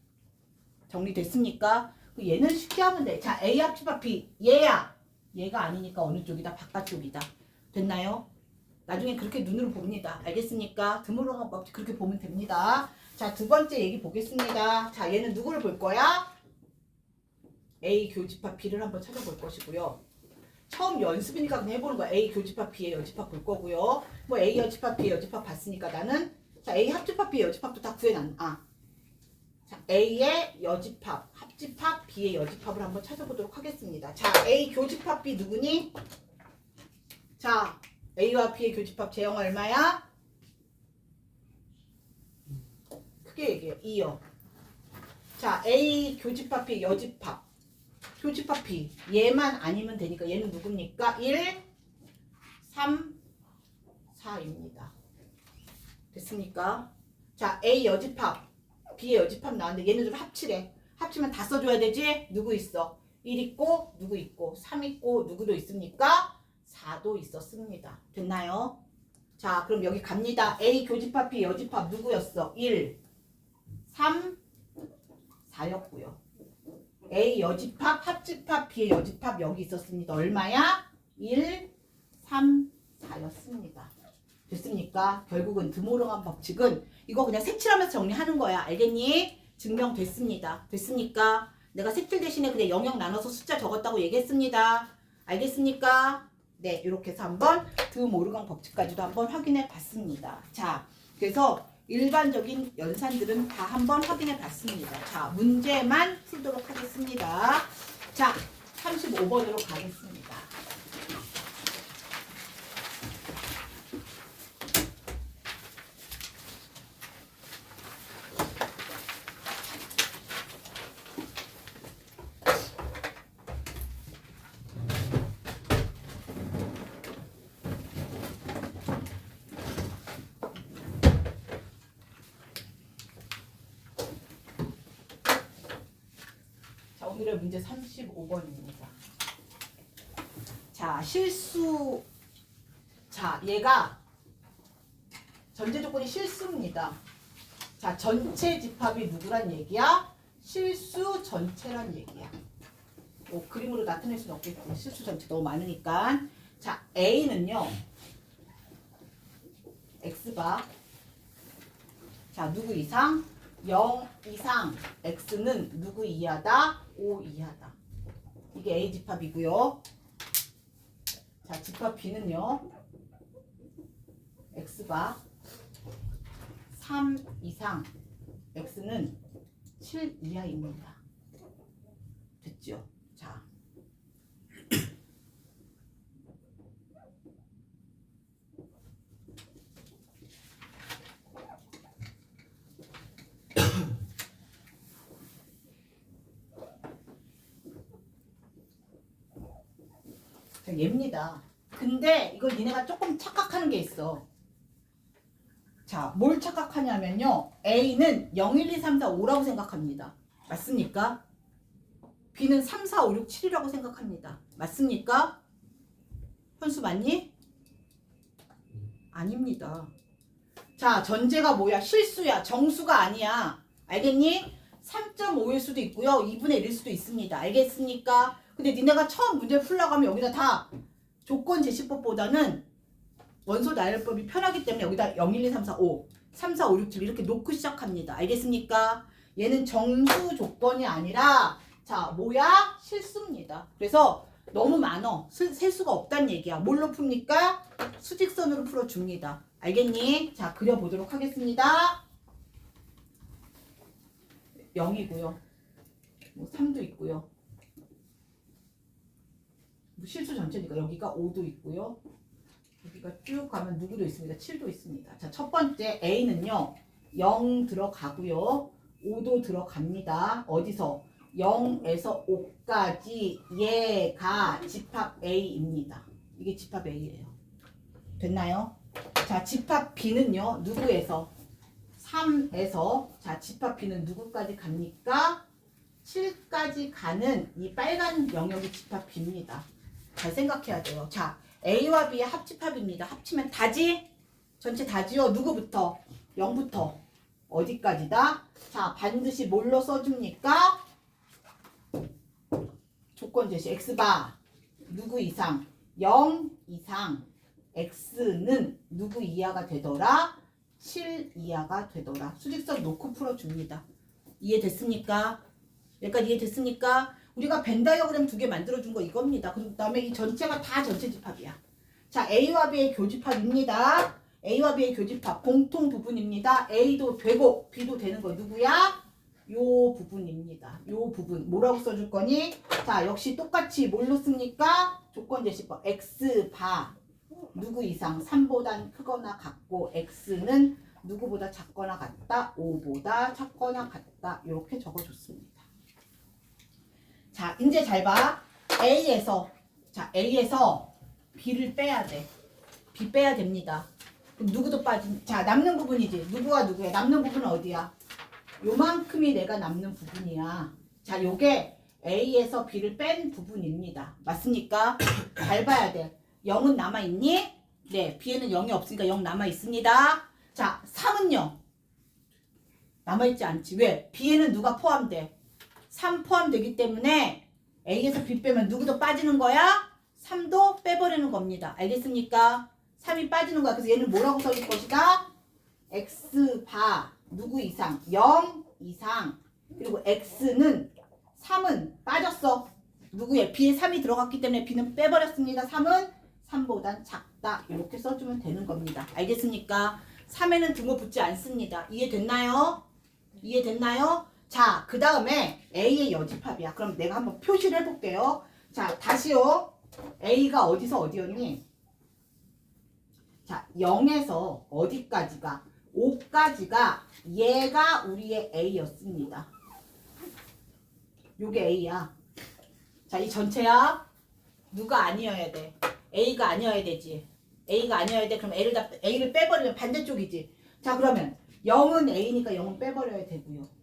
정리됐습니까? 얘는 쉽게 하면 돼. 자, A 합집합 B. 얘야. 얘가 아니니까 어느 쪽이다? 바깥쪽이다. 됐나요? 나중에 그렇게 눈으로 봅니다. 알겠습니까? 드물어간 법 그렇게 보면 됩니다. 자, 두 번째 얘기 보겠습니다. 자, 얘는 누구를 볼 거야? A 교집합 B를 한번 찾아볼 것이고요. 처음 연습이니까 그냥 해보는 거야. A 교집합 B의 여집합 볼 거고요. 뭐 A 여집합 B의 여집합 봤으니까 나는 자, A 합집합 B의 여집합도 다 구해놨. 자, A의 여집합, 합집합, B의 여집합을 한번 찾아보도록 하겠습니다. 자, A 교집합 B 누구니? 자, A와 B의 교집합 제형 얼마야? 크게 얘기해. 2요. 자, A 교집합 B 여집합. 교집합 B. 얘만 아니면 되니까 얘는 누굽니까? 1, 3, 4입니다. 됐습니까? 자, A 여집합. B의 여집합 나왔는데 얘네들 합치래. 합치면 다 써줘야 되지? 누구 있어? 1 있고 누구 있고 3 있고 누구도 있습니까? 4도 있었습니다. 됐나요? 자, 그럼 여기 갑니다. A 교집합 B 여집합 누구였어? 1, 3, 4였고요. A 여집합 합집합 B의 여집합 여기 있었습니다. 얼마야? 1, 3, 4였습니다. 됐습니까? 결국은 드모르간 법칙은 이거 그냥 색칠하면서 정리하는 거야. 알겠니? 증명됐습니다. 됐습니까? 내가 색칠 대신에 그냥 영역 나눠서 숫자 적었다고 얘기했습니다. 알겠습니까? 네, 이렇게 해서 한번 드모르간 법칙까지도 한번 확인해 봤습니다. 자, 그래서 일반적인 연산들은 다 한번 확인해 봤습니다. 자, 문제만 풀도록 하겠습니다. 자, 35번으로 가겠습니다. 오늘의 문제 35번입니다. 자, 실수. 자, 얘가 전제 조건이 실수입니다. 자, 전체 집합이 누구란 얘기야? 실수 전체란 얘기야. 그림으로 나타낼 수는 없겠지. 실수 전체 너무 많으니까. 자, A는요. X바. 자, 누구 이상? 0 이상 X는 누구 이하다? 5 이하다. 이게 A 집합이고요. 자, 집합 B는요. x가 3 이상 x는 7 이하입니다. 됐죠? 자. 자, 얘입니다. 근데 이걸 니네가 조금 착각하는 게 있어. 자, 뭘 착각하냐면요. A는 0, 1, 2, 3, 4, 5라고 생각합니다. 맞습니까? B는 3, 4, 5, 6, 7이라고 생각합니다. 맞습니까? 현수 맞니? 아닙니다. 자, 전제가 뭐야? 실수야. 정수가 아니야. 알겠니? 3.5일 수도 있고요. 2분의 1일 수도 있습니다. 알겠습니까? 근데 니네가 처음 문제 풀려고 하면 여기다 다 조건 제시법보다는 원소 나열법이 편하기 때문에 여기다 0, 1, 2, 3, 4, 5, 3, 4, 5, 6, 7 이렇게 놓고 시작합니다. 알겠습니까? 얘는 정수 조건이 아니라 자 뭐야? 실수입니다. 그래서 너무 많어. 셀 수가 없다는 얘기야. 뭘로 풉니까? 수직선으로 풀어줍니다. 알겠니? 자 그려보도록 하겠습니다. 0이고요. 뭐 3도 있고요. 실수 전체니까 여기가 5도 있고요. 여기가 쭉 가면 누구도 있습니다. 7도 있습니다. 자, 첫 번째 A는요. 0 들어가고요. 5도 들어갑니다. 어디서? 0에서 5까지 얘가 집합 A입니다. 이게 집합 A예요. 됐나요? 자, 집합 B는요. 누구에서? 3에서 자, 집합 B는 누구까지 갑니까? 7까지 가는 이 빨간 영역이 집합 B입니다. 잘 생각해야 돼요. 자, A와 B의 합집합입니다. 합치면 다지? 전체 다지요. 누구부터? 0부터 어디까지다? 자, 반드시 뭘로 써줍니까? 조건 제시. X바 누구 이상? 0 이상 X는 누구 이하가 되더라? 7 이하가 되더라. 수직선 놓고 풀어줍니다. 이해됐습니까? 여기까지 이해됐습니까? 우리가 벤 다이어그램 2개 만들어준 거 이겁니다. 그 다음에 이 전체가 다 전체 집합이야. 자, A와 B의 교집합입니다. A와 B의 교집합 공통 부분입니다. A도 되고 B도 되는 거 누구야? 요 부분입니다. 요 부분 뭐라고 써줄 거니? 자, 역시 똑같이 뭘로 씁니까? 조건 제시법 X바 누구 이상 3보단 크거나 같고 X는 누구보다 작거나 같다 5보다 작거나 같다 이렇게 적어줬습니다. 자, 이제 잘 봐. A에서 B를 빼야 돼. B 빼야 됩니다. 그럼 누구도 빠진. 자, 남는 부분이지. 누구와 누구야? 남는 부분은 어디야? 요만큼이 내가 남는 부분이야. 자, 요게 A에서 B를 뺀 부분입니다. 맞습니까? 잘 봐야 돼. 0은 남아있니? 네, B에는 0이 없으니까 0 남아있습니다. 자, 3은요? 남아있지 않지. 왜? B에는 누가 포함돼? 3 포함되기 때문에 A에서 B 빼면 누구도 빠지는 거야? 3도 빼버리는 겁니다. 알겠습니까? 3이 빠지는 거야. 그래서 얘는 뭐라고 써줄 것이다? X바 누구 이상? 0 이상. 그리고 X는 3은 빠졌어. 누구의? B에 3이 들어갔기 때문에 B는 빼버렸습니다. 3은 3보단 작다. 이렇게 써주면 되는 겁니다. 알겠습니까? 3에는 등호 붙지 않습니다. 이해됐나요? 이해됐나요? 자, 그 다음에 A의 여집합이야. 그럼 내가 한번 표시를 해볼게요. 자, 다시요. A가 어디서 어디였니? 자, 0에서 어디까지가? 5까지가 얘가 우리의 A였습니다. 요게 A야. 자, 이 전체야. 누가 아니어야 돼? A가 아니어야 되지. A가 아니어야 돼. 그럼 A를 빼버리면 반대쪽이지. 자, 그러면 0은 A니까 0은 빼버려야 되고요.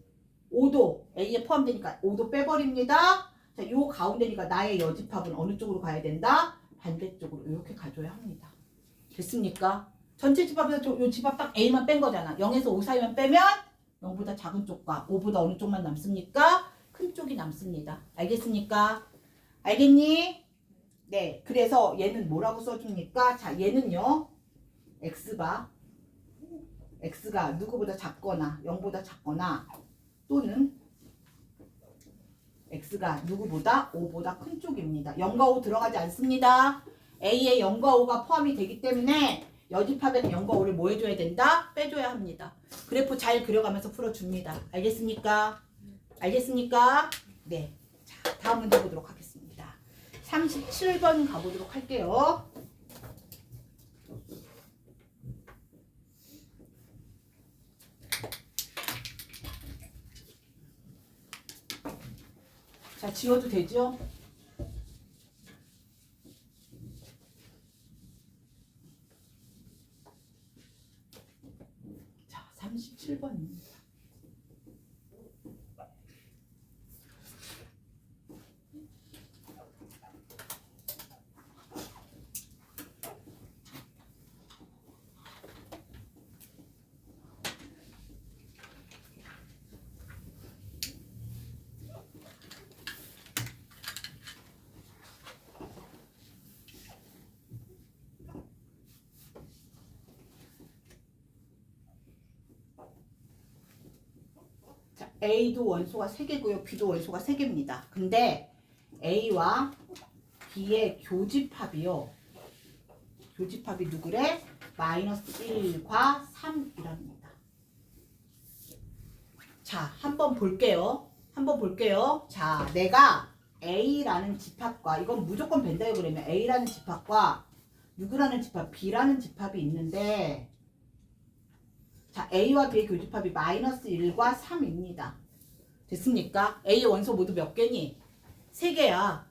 5도 A에 포함되니까 5도 빼버립니다. 자, 요 가운데니까 나의 여집합은 어느 쪽으로 가야 된다? 반대쪽으로 이렇게 가줘야 합니다. 됐습니까? 전체 집합에서 요 집합 딱 A만 뺀 거잖아. 0에서 5 사이만 빼면 0보다 작은 쪽과 5보다 어느 쪽만 남습니까? 큰 쪽이 남습니다. 알겠습니까? 알겠니? 네. 그래서 얘는 뭐라고 써줍니까? 자, 얘는요. X가 누구보다 작거나 0보다 작거나 또는 X가 누구보다 5보다 큰 쪽입니다. 0과 5 들어가지 않습니다. A에 0과 5가 포함이 되기 때문에 여집합에는 0과 5를 뭐 해줘야 된다? 빼줘야 합니다. 그래프 잘 그려가면서 풀어줍니다. 알겠습니까? 알겠습니까? 네. 자, 다음 문제 보도록 하겠습니다. 37번 가보도록 할게요. 자, 지워도 되죠? 자, 37번입니다. 자, A도 원소가 3개고요. B도 원소가 3개입니다. 근데 A와 B의 교집합이요. 교집합이 누구래? 마이너스 1과 3이랍니다. 자, 한번 볼게요. 자, 내가 A라는 집합과, 이건 무조건 벤 다이어그램이야. A라는 집합과 누구라는 집합? B라는 집합이 있는데, 자, A와 B의 교집합이 마이너스 1과 3입니다. 됐습니까? A 원소 모두 몇 개니? 3개야.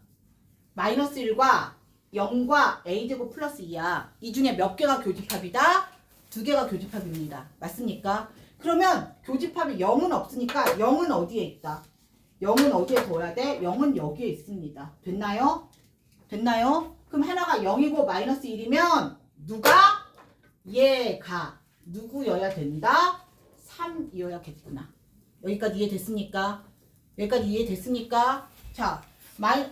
마이너스 1과 0과 A제곱 플러스 2야. 이 중에 몇 개가 교집합이다? 2개가 교집합입니다. 맞습니까? 그러면 교집합이 0은 없으니까 0은 어디에 있다? 0은 어디에 둬야 돼? 0은 여기에 있습니다. 됐나요? 됐나요? 그럼 하나가 0이고 마이너스 1이면 누가? 얘가 누구여야 된다? 3이어야겠구나. 여기까지 이해됐습니까? 여기까지 이해됐습니까? 자,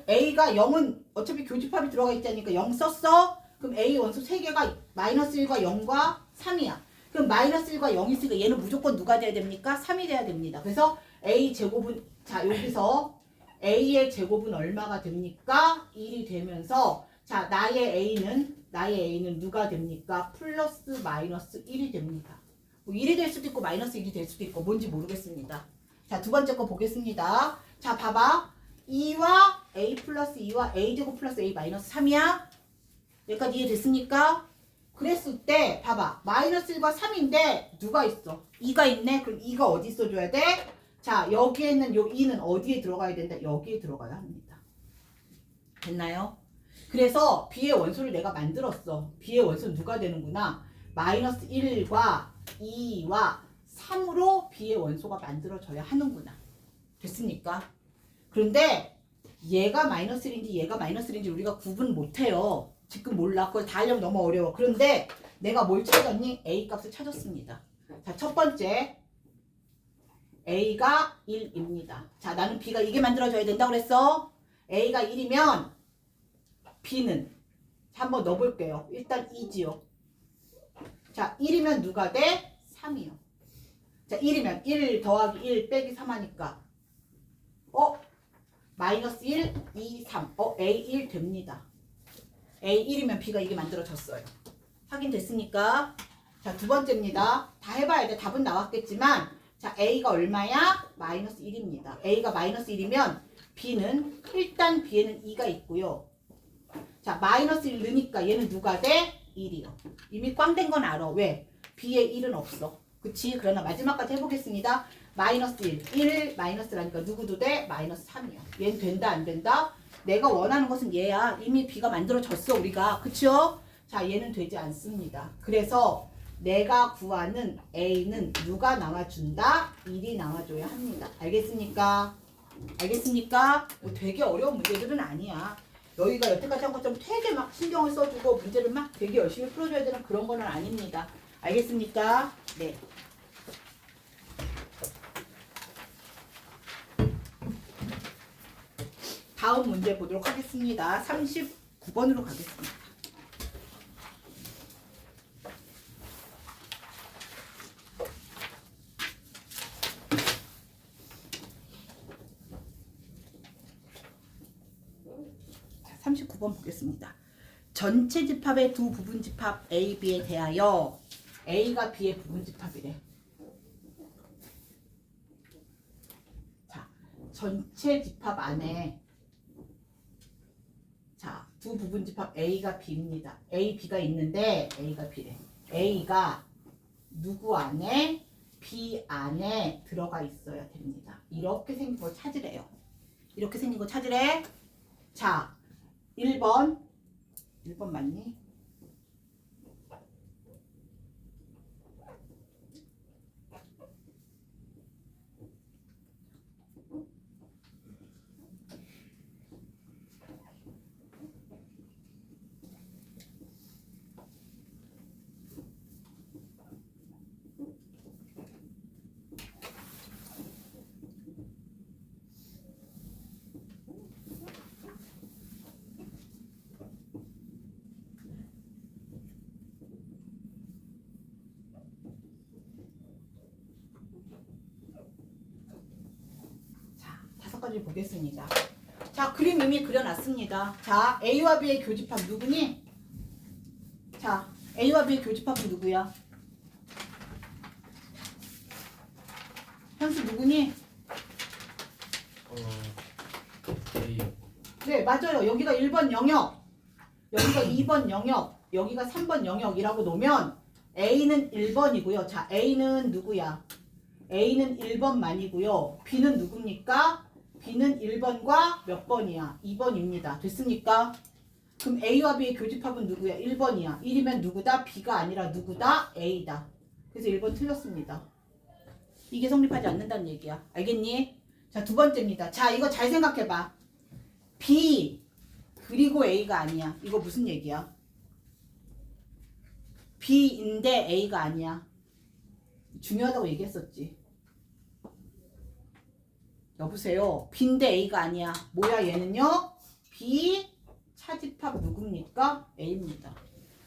A가 0은 어차피 교집합이 들어가 있다니까 0 썼어? 그럼 A 원소 3개가 마이너스 1과 0과 3이야. 그럼 마이너스 1과 0이 있으니까 얘는 무조건 누가 돼야 됩니까? 3이 돼야 됩니다. 그래서 A 제곱은, 자, 여기서 A의 제곱은 얼마가 됩니까? 1이 되면서, 자, 나의 A는 누가 됩니까? 플러스 마이너스 1이 됩니다. 뭐 1이 될 수도 있고 마이너스 1이 될 수도 있고 뭔지 모르겠습니다. 자, 두 번째 거 보겠습니다. 자, 봐봐. 2와 A 플러스 2와 A 제곱 플러스 A 마이너스 3이야? 여기까지 이해됐습니까? 그랬을 때 봐봐. 마이너스 1과 3인데 누가 있어? 2가 있네? 그럼 2가 어디 있어줘야 돼? 자, 여기에는 요 2는 어디에 들어가야 된다? 여기에 들어가야 합니다. 됐나요? 그래서 B의 원소를 내가 만들었어. B의 원소는 누가 되는구나? 마이너스 1과 2와 3으로 B의 원소가 만들어져야 하는구나. 됐습니까? 그런데 얘가 마이너스 1인지 얘가 마이너스 1인지 우리가 구분 못해요. 지금 몰라. 그걸 다 하려면 너무 어려워. 그런데 내가 뭘 찾았니? A 값을 찾았습니다. 자, 첫 번째 A가 1입니다. 자, 나는 B가 이게 만들어져야 된다고 그랬어. A가 1이면 B는, 자, 한번 넣어볼게요. 일단 2지요. 자, 1이면 누가 돼? 3이요. 자, 1이면 1 더하기 1 빼기 3 하니까 마이너스 1, 2, 3. A1 됩니다. A1이면 B가 이게 만들어졌어요. 확인됐습니까? 자, 두 번째입니다. 다 해봐야 돼. 답은 나왔겠지만, 자, A가 얼마야? 마이너스 1입니다. A가 마이너스 1이면 B는, 일단 B에는 2가 있고요. 자, 마이너스 1 넣으니까 얘는 누가 돼? 1이요. 이미 꽝 된 건 알아. 왜? B에 1은 없어. 그치? 그러나 마지막까지 해보겠습니다. 마이너스 1 마이너스라니까 누구도 돼? 마이너스 3이요. 얘는 된다 안 된다? 내가 원하는 것은 얘야. 이미 B가 만들어졌어 우리가. 그쵸? 자, 얘는 되지 않습니다. 그래서 내가 구하는 A는 누가 나와준다? 1이 나와줘야 합니다. 알겠습니까? 알겠습니까? 뭐 되게 어려운 문제들은 아니야. 너희가 여태까지 한 것처럼 되게 막 신경을 써주고 문제를 막 되게 열심히 풀어줘야 되는 그런 거는 아닙니다. 알겠습니까? 네. 다음 문제 보도록 하겠습니다. 39번으로 가겠습니다. 자, 39번 보겠습니다. 전체 집합의 두 부분 집합 A, B에 대하여 A가 B의 부분 집합이래. 자, 전체 집합 안에 자, 두 부분 집합 A가 B입니다. A, B가 있는데 A가 B래. A가 누구 안에? B 안에 들어가 있어야 됩니다. 이렇게 생긴 걸 찾으래요. 이렇게 생긴 거 찾으래. 자, 1번 맞니? 다섯 가지 보겠습니다. 자, 그림 이미 그려놨습니다. 자, A와 B의 교집합 누구니? 자, A와 B의 교집합은 누구야? 현수 누구니? A. 네, 맞아요. 여기가 1번 영역, 여기가 2번 영역, 여기가 3번 영역이라고 놓으면 A는 1번이고요. 자, A는 누구야? A는 1번만이고요. B는 누굽니까? B는 1번과 몇 번이야? 2번입니다. 됐습니까? 그럼 A와 B의 교집합은 누구야? 1번이야. 1이면 누구다? B가 아니라 누구다? A다. 그래서 1번 틀렸습니다. 이게 성립하지 않는다는 얘기야. 알겠니? 자, 두 번째입니다. 자, 이거 잘 생각해봐. B 그리고 A가 아니야. 이거 무슨 얘기야? B인데 A가 아니야. 중요하다고 얘기했었지. 여보세요. B인데 A가 아니야. 뭐야 얘는요? B 차집합 누굽니까? A입니다.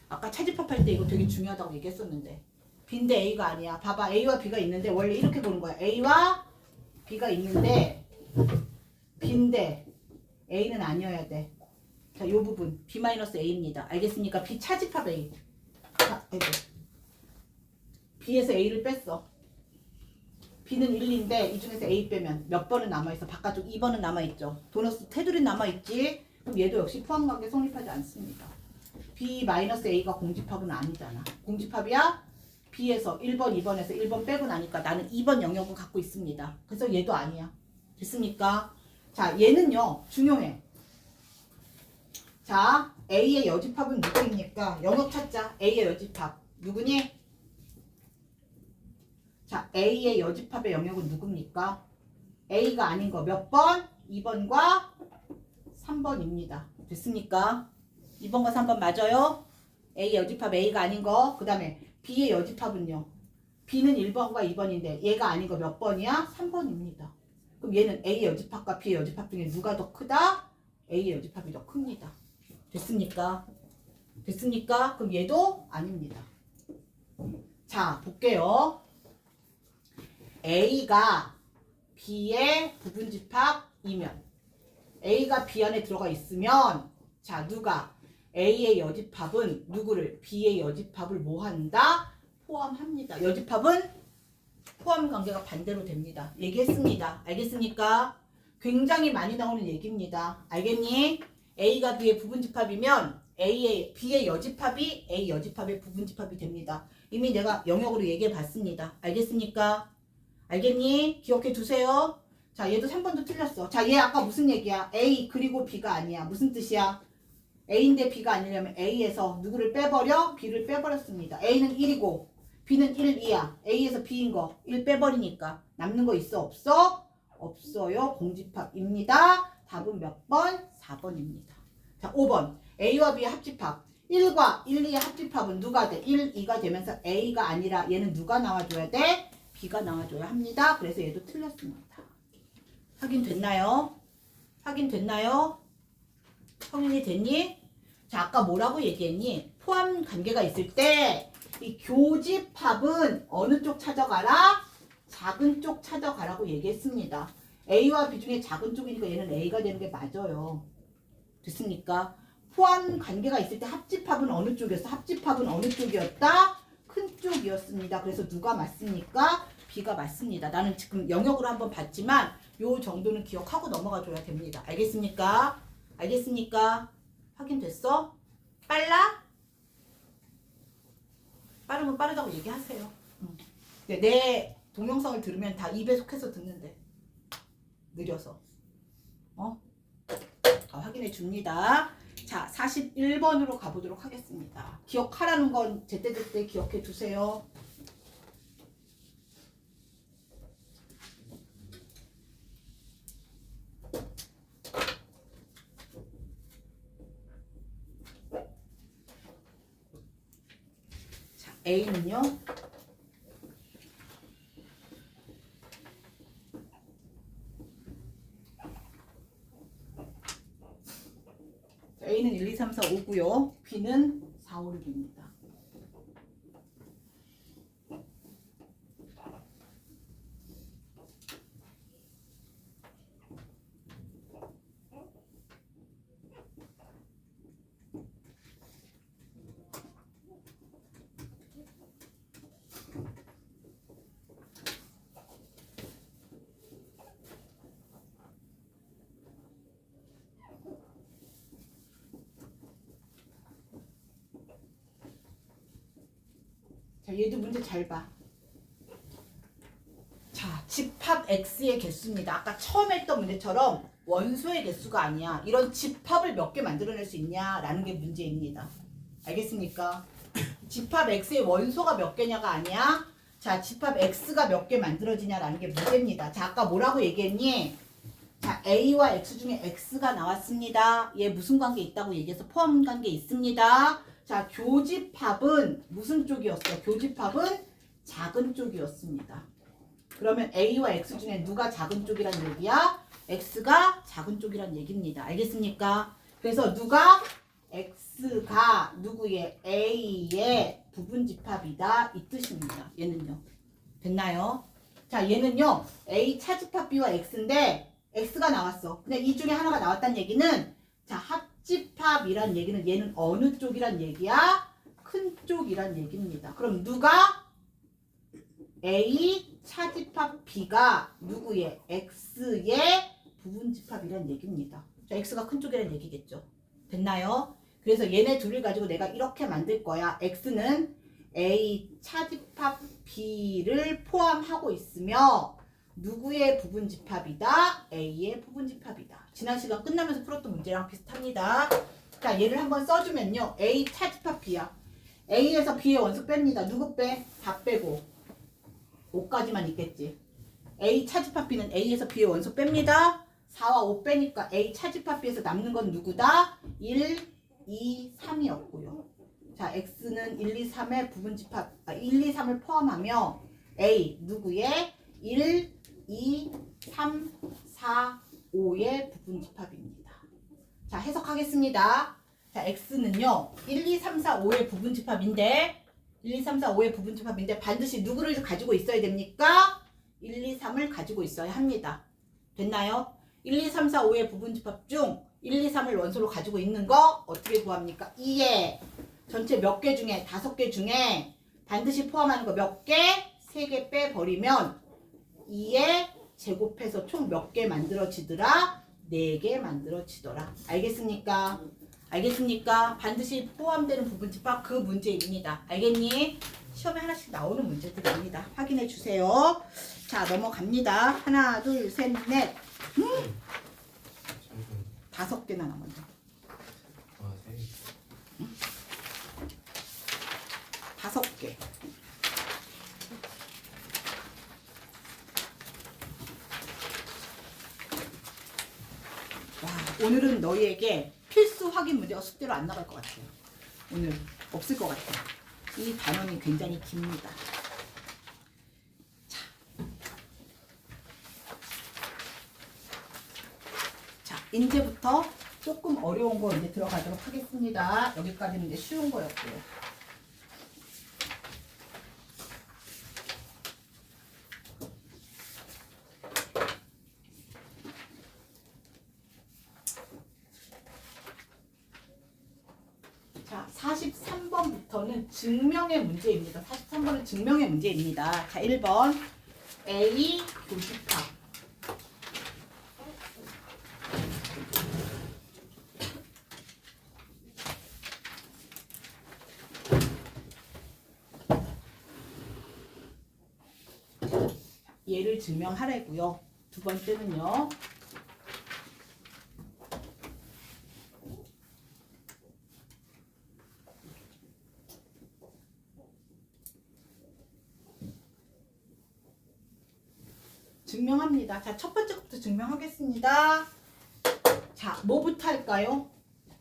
아까 차집합 할 때 이거 되게 중요하다고 얘기했었는데 B인데 A가 아니야. 봐봐. A와 B가 있는데 원래 이렇게 보는 거야. A와 B가 있는데 B인데 A는 아니어야 돼. 자, 요 부분 B-A입니다. 알겠습니까? B 차집합 A. 자, B에서 A를 뺐어. B는 1인데 이 중에서 A 빼면 몇 번은 남아있어? 바깥쪽 2번은 남아있죠. 도너스 테두리 남아있지? 그럼 얘도 역시 포함관계 성립하지 않습니다. B-A가 공집합은 아니잖아. 공집합이야? B에서 1번, 2번에서 1번 빼고 나니까 나는 2번 영역은 갖고 있습니다. 그래서 얘도 아니야. 됐습니까? 자, 얘는요. 중요해. 자, A의 여집합은 누구입니까? 영역 찾자. A의 여집합. 누구니? 자, A의 여집합의 영역은 누굽니까? A가 아닌 거 몇 번? 2번과 3번입니다. 됐습니까? 2번과 3번 맞아요? A의 여집합 A가 아닌 거. 그 다음에 B의 여집합은요. B는 1번과 2번인데 얘가 아닌 거 몇 번이야? 3번입니다. 그럼 얘는 A의 여집합과 B의 여집합 중에 누가 더 크다? A의 여집합이 더 큽니다. 됐습니까? 됐습니까? 그럼 얘도 아닙니다. 자, 볼게요. A가 B의 부분집합이면 A가 B 안에 들어가 있으면 자, 누가 A의 여집합은 누구를? B의 여집합을 뭐 한다? 포함합니다. 여집합은 포함 관계가 반대로 됩니다. 얘기했습니다. 알겠습니까? 굉장히 많이 나오는 얘기입니다. 알겠니? A가 B의 부분집합이면 B의 여집합이 A 여집합의 부분집합이 됩니다. 이미 내가 영역으로 얘기해 봤습니다. 알겠습니까? 알겠니? 기억해 두세요. 자, 얘도 3번도 틀렸어. 자, 얘 아까 무슨 얘기야? A 그리고 B가 아니야. 무슨 뜻이야? A인데 B가 아니려면 A에서 누구를 빼버려? B를 빼버렸습니다. A는 1이고 B는 1, 2야. A에서 B인 거 1 빼버리니까 남는 거 있어? 없어? 없어요. 공집합입니다. 답은 몇 번? 4번입니다. 자, 5번. A와 B의 합집합. 1과 1, 2의 합집합은 누가 돼? 1, 2가 되면서 A가 아니라 얘는 누가 나와줘야 돼? B가 나와줘야 합니다. 그래서 얘도 틀렸습니다. 확인됐나요? 확인됐나요? 확인이 됐니? 자, 아까 뭐라고 얘기했니? 포함 관계가 있을 때 이 교집합은 어느 쪽 찾아가라? 작은 쪽 찾아가라고 얘기했습니다. A와 B 중에 작은 쪽이니까 얘는 A가 되는 게 맞아요. 됐습니까? 포함 관계가 있을 때 합집합은 어느 쪽이었어? 합집합은 어느 쪽이었다? 큰 쪽이었습니다. 그래서 누가 맞습니까? B가 맞습니다. 나는 지금 영역으로 한번 봤지만 요 정도는 기억하고 넘어가 줘야 됩니다. 알겠습니까? 알겠습니까? 확인됐어? 빨라? 빠르면 빠르다고 얘기하세요. 내 동영상을 들으면 다 2배속해서 듣는데 느려서 확인해 줍니다. 자, 41번으로 가보도록 하겠습니다. 기억하라는 건 제때제때 기억해 두세요. 자, A는요. A는 1, 2, 3, 4, 5고요. B는 4, 5, 6입니다. 자, 얘도 문제 잘 봐. 자, 집합 X의 개수입니다. 아까 처음 했던 문제처럼 원소의 개수가 아니야. 이런 집합을 몇 개 만들어낼 수 있냐라는 게 문제입니다. 알겠습니까? 집합 X의 원소가 몇 개냐가 아니야. 자, 집합 X가 몇 개 만들어지냐라는 게 문제입니다. 자, 아까 뭐라고 얘기했니? 자, A와 X 중에 X가 나왔습니다. 얘 무슨 관계 있다고 얘기해서 포함 관계 있습니다. 자, 교집합은 무슨 쪽이었어? 교집합은 작은 쪽이었습니다. 그러면 A와 X 중에 누가 작은 쪽이란 얘기야? X가 작은 쪽이란 얘기입니다. 알겠습니까? 그래서 누가? X가 누구의? A의 부분집합이다. 이 뜻입니다. 얘는요. 됐나요? 자, 얘는요. A 차집합 B와 X인데 X가 나왔어. 근데 이 중에 하나가 나왔다는 얘기는 자, 합집합이란 얘기는 얘는 어느 쪽이란 얘기야? 큰 쪽이란 얘기입니다. 그럼 누가? A 차집합 B가 누구의? X의 부분집합이란 얘기입니다. 자, X가 큰 쪽이란 얘기겠죠. 됐나요? 그래서 얘네 둘을 가지고 내가 이렇게 만들 거야. X는 A 차집합 B를 포함하고 있으며 누구의 부분집합이다? A의 부분집합이다. 지난 시간 끝나면서 풀었던 문제랑 비슷합니다. 자, 얘를 한번 써주면요. A 차집합 B야. A에서 B의 원수 뺍니다. 누구 빼? 다 빼고 5까지만 있겠지. A 차집합 B는 A에서 B의 원소 뺍니다. 4와 5 빼니까 A 차집합 B에서 남는 건 누구다? 1, 2, 3이었고요. 자, X는 1, 2, 3의 부분집합, 1, 2, 3을 포함하며 A 누구의? 1, 2, 3, 4, 5의 부분집합입니다. 자, 해석하겠습니다. 자, X는요. 1, 2, 3, 4, 5의 부분집합인데 1, 2, 3, 4, 5의 부분집합인데 반드시 누구를 가지고 있어야 됩니까? 1, 2, 3을 가지고 있어야 합니다. 됐나요? 1, 2, 3, 4, 5의 부분집합 중 1, 2, 3을 원소로 가지고 있는 거 어떻게 구합니까? 2에 전체 몇 개 중에 5개 중에 반드시 포함하는 거 몇 개? 3개 빼버리면 2에 제곱해서 총 몇 개 만들어지더라? 4개 만들어지더라. 알겠습니까? 알겠습니까? 반드시 포함되는 부분집합 그 문제입니다. 알겠니? 시험에 하나씩 나오는 문제들입니다. 확인해 주세요. 자, 넘어갑니다. 하나, 둘, 셋, 넷. 5개나 남았네. 아, 네. 5개. 와, 오늘은 너희에게 필수 확인 문제가 숙제로 안 나갈 것 같아요. 오늘 없을 것 같아요. 이 단원이 굉장히 깁니다. 자, 이제부터 조금 어려운 거 이제 들어가도록 하겠습니다. 여기까지는 이제 쉬운 거였고요. 43번부터는 증명의 문제입니다. 43번은 증명의 문제입니다. 자, 1번 A 교집합. 얘를 증명하라고요. 두 번째는요. 증명합니다. 자, 첫 번째 것부터 증명하겠습니다. 자, 뭐부터 할까요?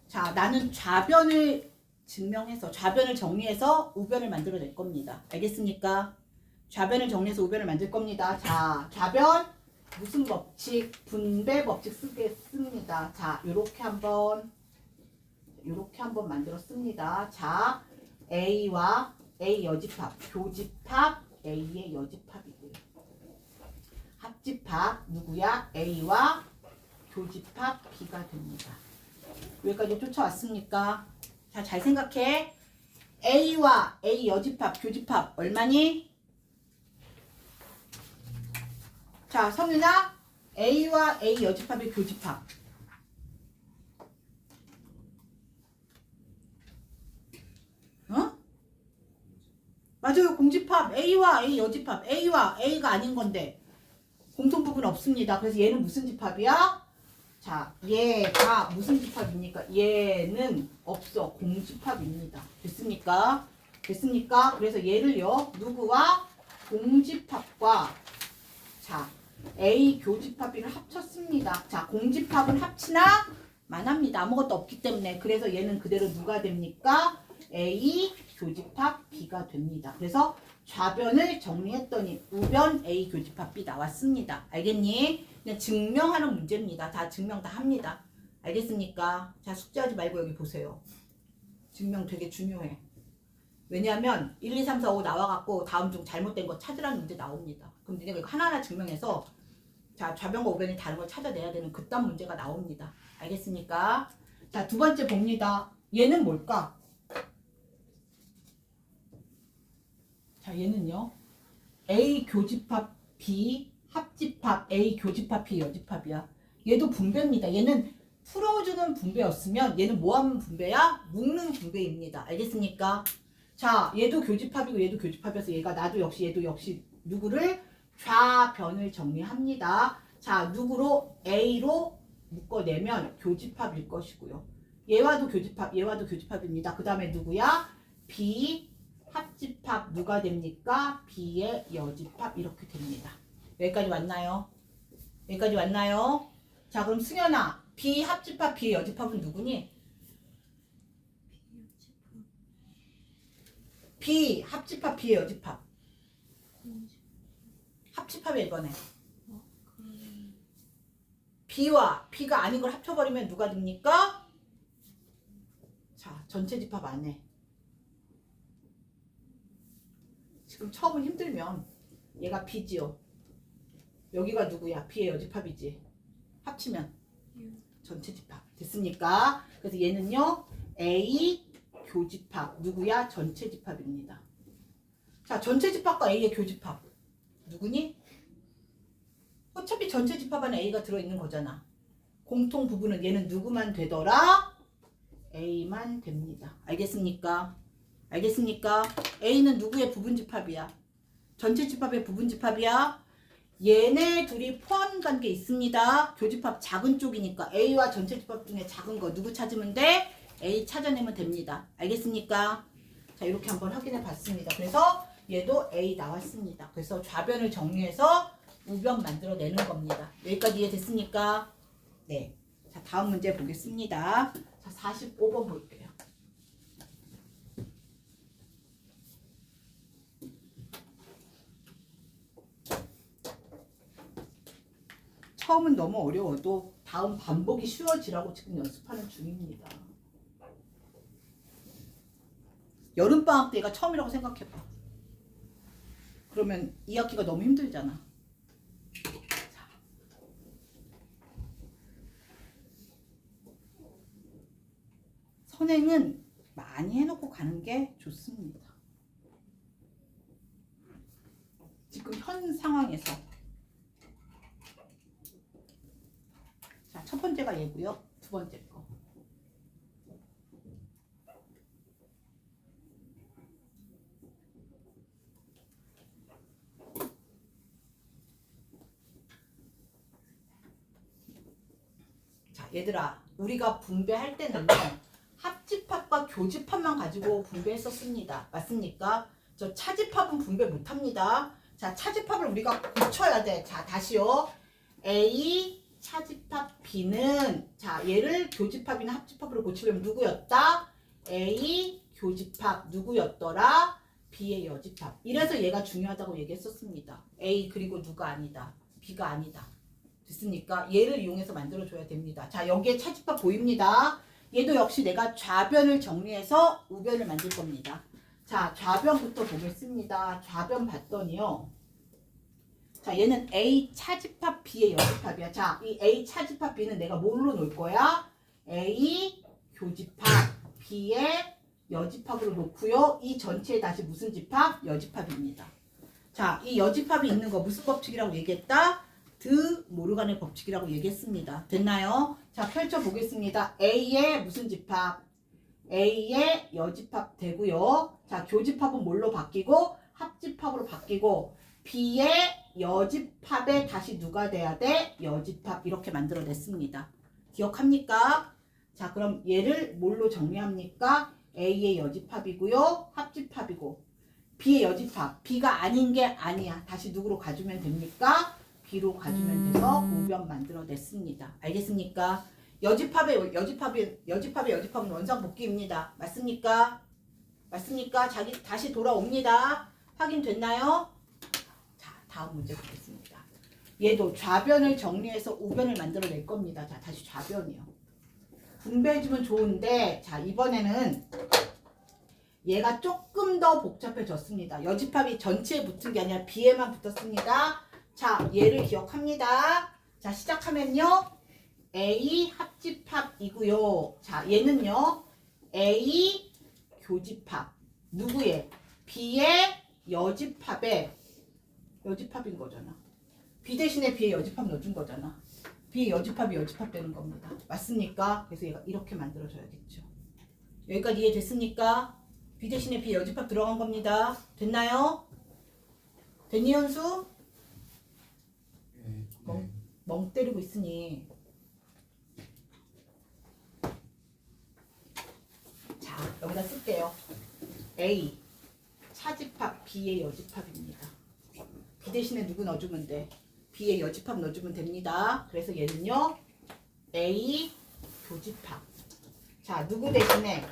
자, 나는 좌변을 증명해서 좌변을 정리해서 우변을 만들어낼 겁니다. 알겠습니까? 좌변을 정리해서 우변을 만들 겁니다. 자, 좌변 무슨 법칙? 분배 법칙 쓰겠습니다. 자, 요렇게 한번 만들었습니다. 자, A와 A 여집합, 교집합 A의 여집합이고요. 합집합 누구야? A와 교집합 B가 됩니다. 여기까지 쫓아왔습니까? 자, 잘 생각해. A와 A 여집합, 교집합 얼마니? 자, 성윤아, A와 A 여집합의 교집합. 어? 맞아요. 공집합. A와 A 여집합. A와 A가 아닌 건데 공통부분 없습니다. 그래서 얘는 무슨 집합이야? 자, 얘가 무슨 집합입니까? 얘는 없어. 공집합입니다. 됐습니까? 됐습니까? 그래서 얘를요. 누구와? 공집합과 자, A 교집합비를 합쳤습니다. 자, 공집합은 합치나 만합니다. 아무것도 없기 때문에. 그래서 얘는 그대로 누가 됩니까? A 교집합 B가 됩니다. 그래서 좌변을 정리했더니 우변 A 교집합 B 나왔습니다. 알겠니? 그냥 증명하는 문제입니다. 다 증명 다 합니다. 알겠습니까? 자, 숙제하지 말고 여기 보세요. 증명 되게 중요해. 왜냐하면 1, 2, 3, 4, 5 나와갖고 다음 중 잘못된 거 찾으라는 문제 나옵니다. 그럼 니네가 이거 하나하나 증명해서 자, 좌변과 우변이 다른 걸 찾아내야 되는 그딴 문제가 나옵니다. 알겠습니까? 자, 두 번째 봅니다. 얘는 뭘까? 자, 얘는요. A 교집합 B 합집합 A 교집합 B 여집합이야. 얘도 분배입니다. 얘는 풀어주는 분배였으면 얘는 뭐하는 분배야? 묶는 분배입니다. 알겠습니까? 자, 얘도 교집합이고 얘도 교집합이어서 얘가 나도 역시 얘도 역시 누구를? 좌변을 정리합니다. 자, 누구로? A로 묶어내면 교집합일 것이고요. 얘와도 교집합입니다. 그 다음에 누구야? B 합집합 누가 됩니까? B의 여집합 이렇게 됩니다. 여기까지 왔나요? 여기까지 왔나요? 자, 그럼 승현아, B 합집합 B의 여집합은 누구니? B 합집합 B의 여집합. 합집합이야 이번에. B와 B가 아닌 걸 합쳐버리면 누가 됩니까? 자, 전체 집합 안 해. 지금 처음은 힘들면 얘가 B지요. 여기가 누구야? B의 여집합이지. 합치면 전체 집합. 됐습니까? 그래서 얘는요. A 교집합. 누구야? 전체 집합입니다. 자, 전체 집합과 A의 교집합. 누구니? 어차피 전체 집합 안에 A가 들어있는 거잖아. 공통 부분은 얘는 누구만 되더라? A만 됩니다. 알겠습니까? 알겠습니까? A는 누구의 부분집합이야? 전체 집합의 부분집합이야? 얘네 둘이 포함관계 있습니다. 교집합 작은 쪽이니까 A와 전체 집합 중에 작은 거 누구 찾으면 돼? A 찾아내면 됩니다. 알겠습니까? 자, 이렇게 한번 확인해 봤습니다. 그래서 얘도 A 나왔습니다. 그래서 좌변을 정리해서 우변 만들어내는 겁니다. 여기까지 이해됐습니까? 네. 자, 다음 문제 보겠습니다. 자, 45번 볼게요. 처음은 너무 어려워도 다음 반복이 쉬워지라고 지금 연습하는 중입니다. 여름방학 때가 처음이라고 생각해봐. 그러면 2학기가 너무 힘들잖아. 자. 선행은 많이 해놓고 가는 게 좋습니다. 지금 현 상황에서. 자, 첫 번째가 얘고요. 두 번째 거. 자, 얘들아, 우리가 분배할 때는요, 합집합과 교집합만 가지고 분배했었습니다. 맞습니까? 저 차집합은 분배 못합니다. 자, 차집합을 우리가 고쳐야 돼. 자, 다시요. A 차집합 B는, 자, 얘를 교집합이나 합집합으로 고치려면 누구였다? A 교집합 누구였더라? B의 여집합. 이래서 얘가 중요하다고 얘기했었습니다. A 그리고 누가 아니다. B가 아니다. 됐습니까? 얘를 이용해서 만들어줘야 됩니다. 자, 여기에 차집합 보입니다. 얘도 역시 내가 좌변을 정리해서 우변을 만들 겁니다. 자, 좌변부터 보겠습니다. 좌변 봤더니요. 자, 얘는 A 차집합 B의 여집합이야. 자, 이 A 차집합 B는 내가 뭘로 놓을 거야? A 교집합 B의 여집합으로 놓고요. 이 전체에 다시 무슨 집합? 여집합입니다. 자, 이 여집합이 있는 거 무슨 법칙이라고 얘기했다? 드 모르간의 법칙이라고 얘기했습니다. 됐나요? 자, 펼쳐보겠습니다. A의 무슨 집합? A의 여집합 되고요. 자, 교집합은 뭘로 바뀌고? 합집합으로 바뀌고, B의 여집합에 다시 누가 돼야 돼? 여집합. 이렇게 만들어냈습니다. 기억합니까? 자, 그럼 얘를 뭘로 정리합니까? A의 여집합이고요. 합집합이고, B의 여집합. B가 아닌 게 아니야. 다시 누구로 가주면 됩니까? B로 가주면 돼서 우변 만들어냈습니다. 알겠습니까? 여집합의 여집합은 원상복귀입니다. 맞습니까? 맞습니까? 다시 돌아옵니다. 확인됐나요? 자, 다음 문제 보겠습니다. 얘도 좌변을 정리해서 우변을 만들어낼 겁니다. 자, 다시 좌변이요. 분배해주면 좋은데, 자, 이번에는 얘가 조금 더 복잡해졌습니다. 여집합이 전체에 붙은 게 아니라 B에만 붙었습니다. 자, 얘를 기억합니다. 자, 시작하면요. A 합집합이고요. 자, 얘는요. A 교집합. 누구의? B의 여집합에 여집합인 거잖아. B 대신에 B의 여집합 넣어준 거잖아. B의 여집합이 여집합 되는 겁니다. 맞습니까? 그래서 얘가 이렇게 만들어져야겠죠. 여기까지 이해됐습니까? B 대신에 B의 여집합 들어간 겁니다. 됐나요? 됐니, 현수? 멍 때리고 있으니. 자, 여기다 쓸게요. A 차집합 B의 여집합입니다. B 대신에 누구 넣어주면 돼? B의 여집합 넣어주면 됩니다. 그래서 얘는요, A 교집합. 자, 누구 대신에?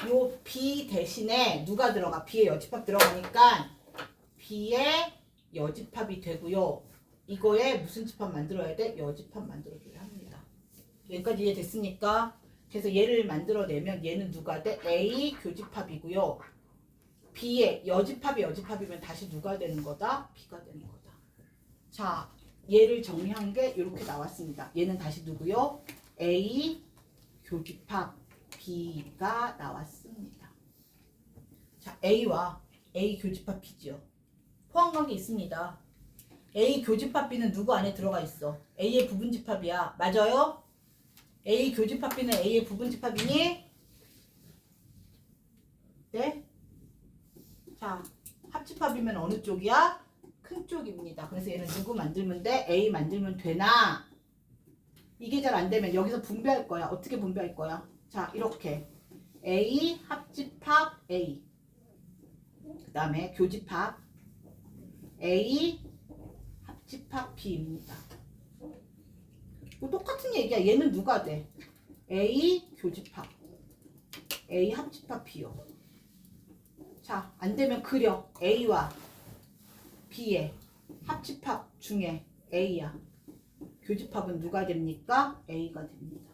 요 B 대신에 누가 들어가? B의 여집합 들어가니까 B의 여집합이 되고요. 이거에 무슨 집합 만들어야 돼? 여집합 만들어줘야 합니다. 여기까지 이해됐습니까? 그래서 얘를 만들어내면 얘는 누가 돼? A 교집합이고요. B의 여집합이 여집합이면 다시 누가 되는 거다? B가 되는 거다. 자, 얘를 정리한 게 이렇게 나왔습니다. 얘는 다시 누구요? A 교집합 B가 나왔습니다. 자, A와 A 교집합 B죠. 포함관계 있습니다. A 교집합 B는 누구 안에 들어가 있어? A의 부분집합이야. 맞아요? A 교집합 B는 A의 부분집합이니? 네? 자, 합집합이면 어느 쪽이야? 큰 쪽입니다. 그래서 얘는 누구 만들면 돼? A 만들면 되나? 이게 잘 안 되면 여기서 분배할 거야. 어떻게 분배할 거야? 자, 이렇게 A 합집합 A, 그 다음에 교집합 A 합집합 B입니다. 뭐 똑같은 얘기야. 얘는 누가 돼? A 교집합 A 합집합 B요. 자, 안 되면 그려. A와 B의 합집합 중에 A야. 교집합은 누가 됩니까? A가 됩니다.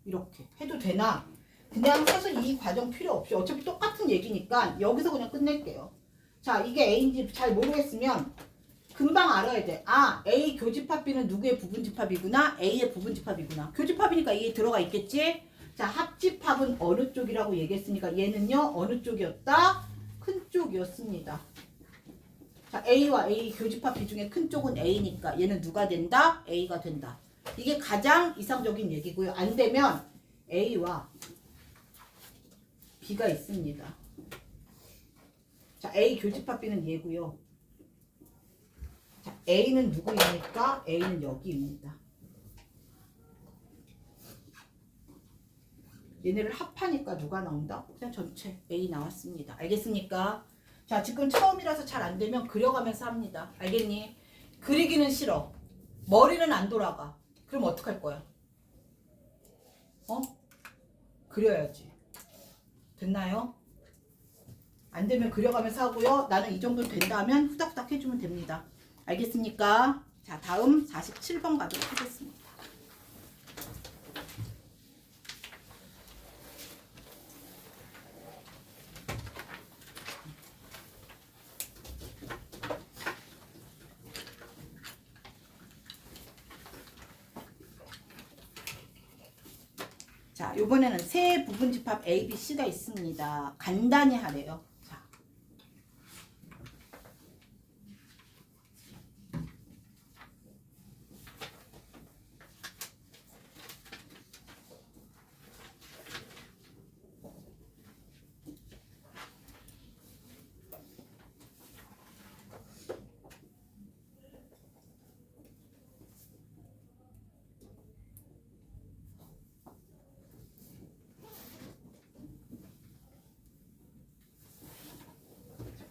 이렇게 해도 되나? 그냥 사실 이 과정 필요 없이 어차피 똑같은 얘기니까 여기서 그냥 끝낼게요. 자, 이게 A인지 잘 모르겠으면 금방 알아야 돼. 아, A 교집합 B는 누구의 부분집합이구나? A의 부분집합이구나. 교집합이니까 A에 들어가 있겠지? 자, 합집합은 어느 쪽이라고 얘기했으니까 얘는요 어느 쪽이었다? 큰 쪽이었습니다. 자, A와 A 교집합 비중의 큰 쪽은 A니까 얘는 누가 된다? A가 된다. 이게 가장 이상적인 얘기고요. 안 되면 A와 B가 있습니다. 자, A 교집합 B는 얘고요. 자, A는 누구입니까? A는 여기입니다. 얘네를 합하니까 누가 나온다? 그냥 전체 A 나왔습니다. 알겠습니까? 자, 지금 처음이라서 잘 안 되면 그려가면서 합니다. 알겠니? 그리기는 싫어. 머리는 안 돌아가. 그럼 어떡할 거야? 그려야지. 됐나요? 안 되면 그려가면서 하고요. 나는 이 정도 된다 하면 후닥후닥 해주면 됩니다. 알겠습니까? 자, 다음 47번 가도록 하겠습니다. 자, 요번에는 세 부분집합 A, B, C가 있습니다. 간단히 하래요. 자,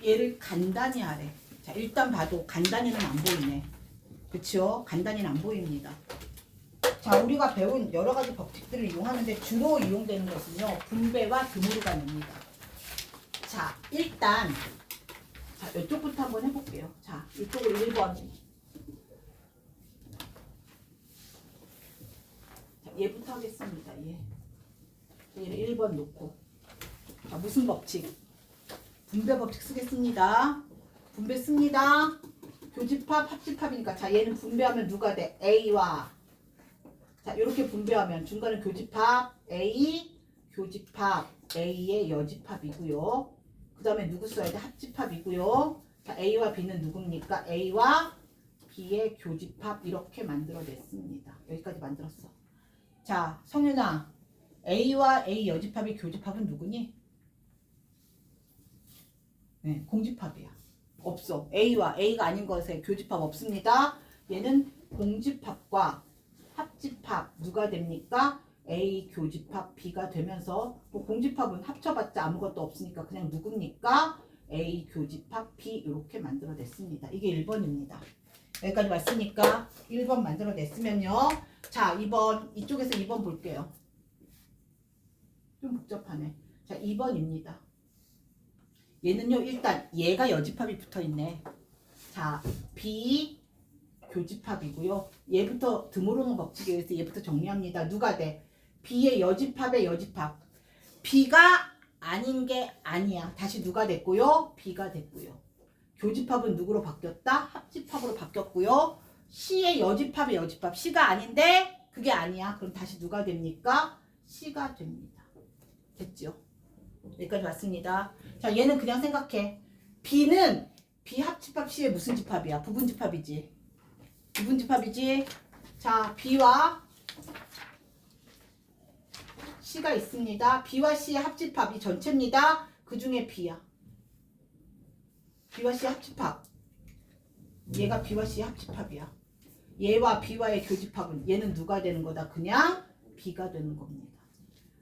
얘를 간단히 하래. 자, 일단 봐도 간단히는 안 보이네. 그쵸? 간단히는 안 보입니다. 자, 우리가 배운 여러 가지 법칙들을 이용하는데 주로 이용되는 것은요, 분배와 드물을 가냅니다. 자, 일단, 자, 이쪽부터 한번 해볼게요. 자, 이쪽으로 1번. 자, 얘부터 하겠습니다. 얘를 1번 놓고. 자, 무슨 법칙? 분배 법칙 쓰겠습니다. 분배 씁니다. 교집합, 합집합이니까. 자, 얘는 분배하면 누가 돼? A와. 자, 이렇게 분배하면 중간은 교집합, A, 교집합, A의 여집합이고요. 그 다음에 누구 써야 돼? 합집합이고요. 자, A와 B는 누굽니까? A와 B의 교집합 이렇게 만들어냈습니다. 여기까지 만들었어. 자, 성윤아. A와 A 여집합의 교집합은 누구니? 네, 공집합이야. 없어. A와 A가 아닌 것에 교집합 없습니다. 얘는 공집합과 합집합 누가 됩니까? A 교집합 B가 되면서 공집합은 합쳐봤자 아무것도 없으니까 그냥 누굽니까? A 교집합 B 이렇게 만들어냈습니다. 이게 1번입니다. 여기까지 왔으니까 1번 만들어냈으면요. 자, 2번 이쪽에서 2번 볼게요. 좀 복잡하네. 자, 2번입니다. 얘는요, 일단 얘가 여집합이 붙어있네. 자, B 교집합이고요. 얘부터 드물어오는 법칙에 의해서 얘부터 정리합니다. 누가 돼? B의 여집합의 여집합. B가 아닌 게 아니야. 다시 누가 됐고요? B가 됐고요. 교집합은 누구로 바뀌었다? 합집합으로 바뀌었고요. C의 여집합의 여집합. C가 아닌데 그게 아니야. 그럼 다시 누가 됩니까? C가 됩니다. 됐죠? 여기까지 왔습니다. 자, 얘는 그냥 생각해. B는 B 합집합 C의 무슨 집합이야? 부분집합이지. 부분집합이지. 자, B와 C가 있습니다. B와 C의 합집합이 전체입니다. 그 중에 B야. B와 C의 합집합. 얘가 B와 C의 합집합이야. 얘와 B와의 교집합은 얘는 누가 되는 거다? 그냥 B가 되는 겁니다.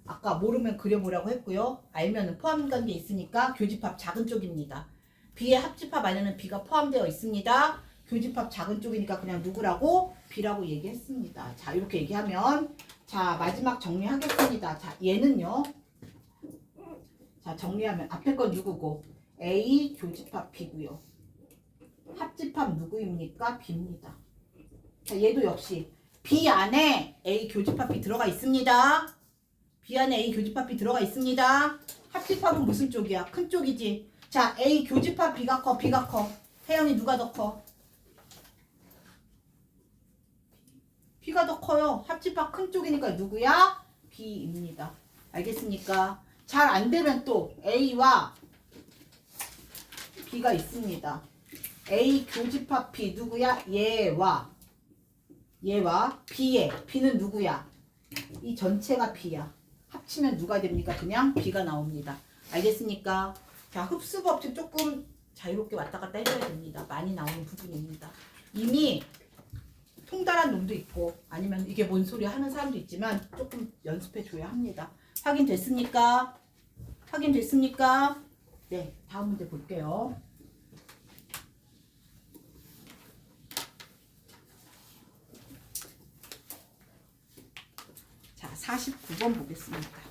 아까 모르면 그려보라고 했고요. 알면은 포함관계 있으니까 교집합 작은 쪽입니다. B의 합집합 안에는 B가 포함되어 있습니다. 교집합 작은 쪽이니까 그냥 누구라고? B라고 얘기했습니다. 자, 이렇게 얘기하면 자, 마지막 정리하겠습니다. 자, 얘는요. 자, 정리하면 앞에 건 누구고? A 교집합 B고요. 합집합 누구입니까? B입니다. 자, 얘도 역시 B 안에 A 교집합 B 들어가 있습니다. B 안에 A 교집합 B 들어가 있습니다. 합집합은 무슨 쪽이야? 큰 쪽이지. 자, A 교집합 B가 커, B가 커. 혜영이 누가 더 커? B가 더 커요. 합집합 큰 쪽이니까 누구야? B입니다. 알겠습니까? 잘 안 되면 또 A와 B가 있습니다. A 교집합 B 누구야? 얘와 B의 B는 누구야? 이 전체가 B야. 합치면 누가 됩니까? 그냥 B가 나옵니다. 알겠습니까? 자, 흡수 법칙 조금 자유롭게 왔다 갔다 해줘야 됩니다. 많이 나오는 부분입니다. 이미 통달한 놈도 있고 아니면 이게 뭔 소리 하는 사람도 있지만 조금 연습해 줘야 합니다. 확인됐습니까? 확인됐습니까? 네, 다음 문제 볼게요. 자, 49번 보겠습니다.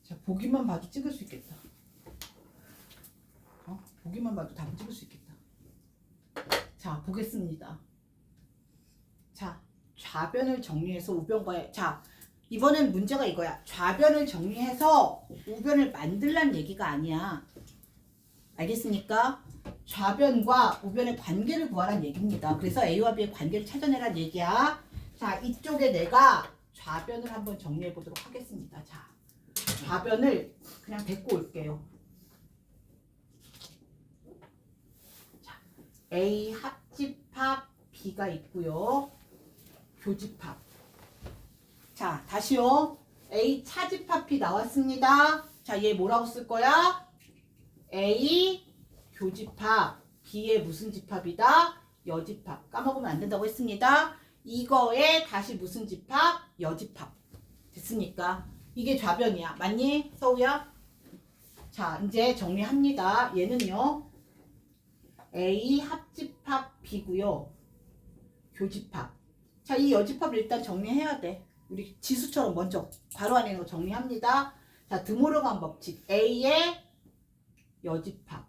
자, 보기만 봐도 찍을 수 있겠다. 보기만 봐도 답을 찍을 수 있겠다. 자, 보겠습니다. 자, 좌변을 정리해서 우변과의, 자, 이번엔 문제가 이거야. 좌변을 정리해서 우변을 만들란 얘기가 아니야. 알겠습니까? 좌변과 우변의 관계를 구하란 얘기입니다. 그래서 A와 B의 관계를 찾아내란 얘기야. 자, 이쪽에 내가 좌변을 한번 정리해 보도록 하겠습니다. 자, 좌변을 그냥 데리고 올게요. 자, A 합집합 B가 있고요. 교집합. 자, 다시요. A 차집합 B 나왔습니다. 자, 얘 뭐라고 쓸 거야? A 교집합 B의 무슨 집합이다? 여집합. 까먹으면 안 된다고 했습니다. 이거에 다시 무슨 집합? 여집합. 됐습니까? 이게 좌변이야. 맞니? 서우야? 자, 이제 정리합니다. 얘는요. A 합집합 B고요. 교집합. 자, 이 여집합을 일단 정리해야 돼. 우리 지수처럼 먼저 괄호 안에 있는 거 정리합니다. 자, 드모르간 법칙. A의 여집합.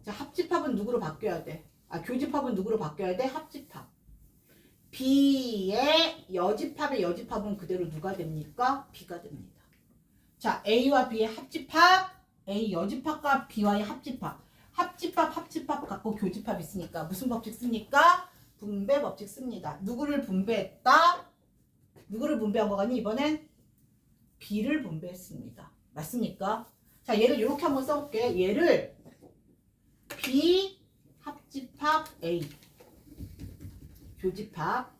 자, 합집합은 누구로 바뀌어야 돼? 아, 교집합은 누구로 바뀌어야 돼? 합집합. B의 여집합의 여집합은 그대로 누가 됩니까? B가 됩니다. 자, A와 B의 합집합, A 여집합과 B와의 합집합. 합집합 갖고 교집합 있으니까 무슨 법칙 씁니까? 분배 법칙 씁니다. 누구를 분배했다? 누구를 분배한 거가니? 이번엔 B를 분배했습니다. 맞습니까? 자, 얘를 이렇게 한번 써볼게. 얘를 B 합집합 A 교집합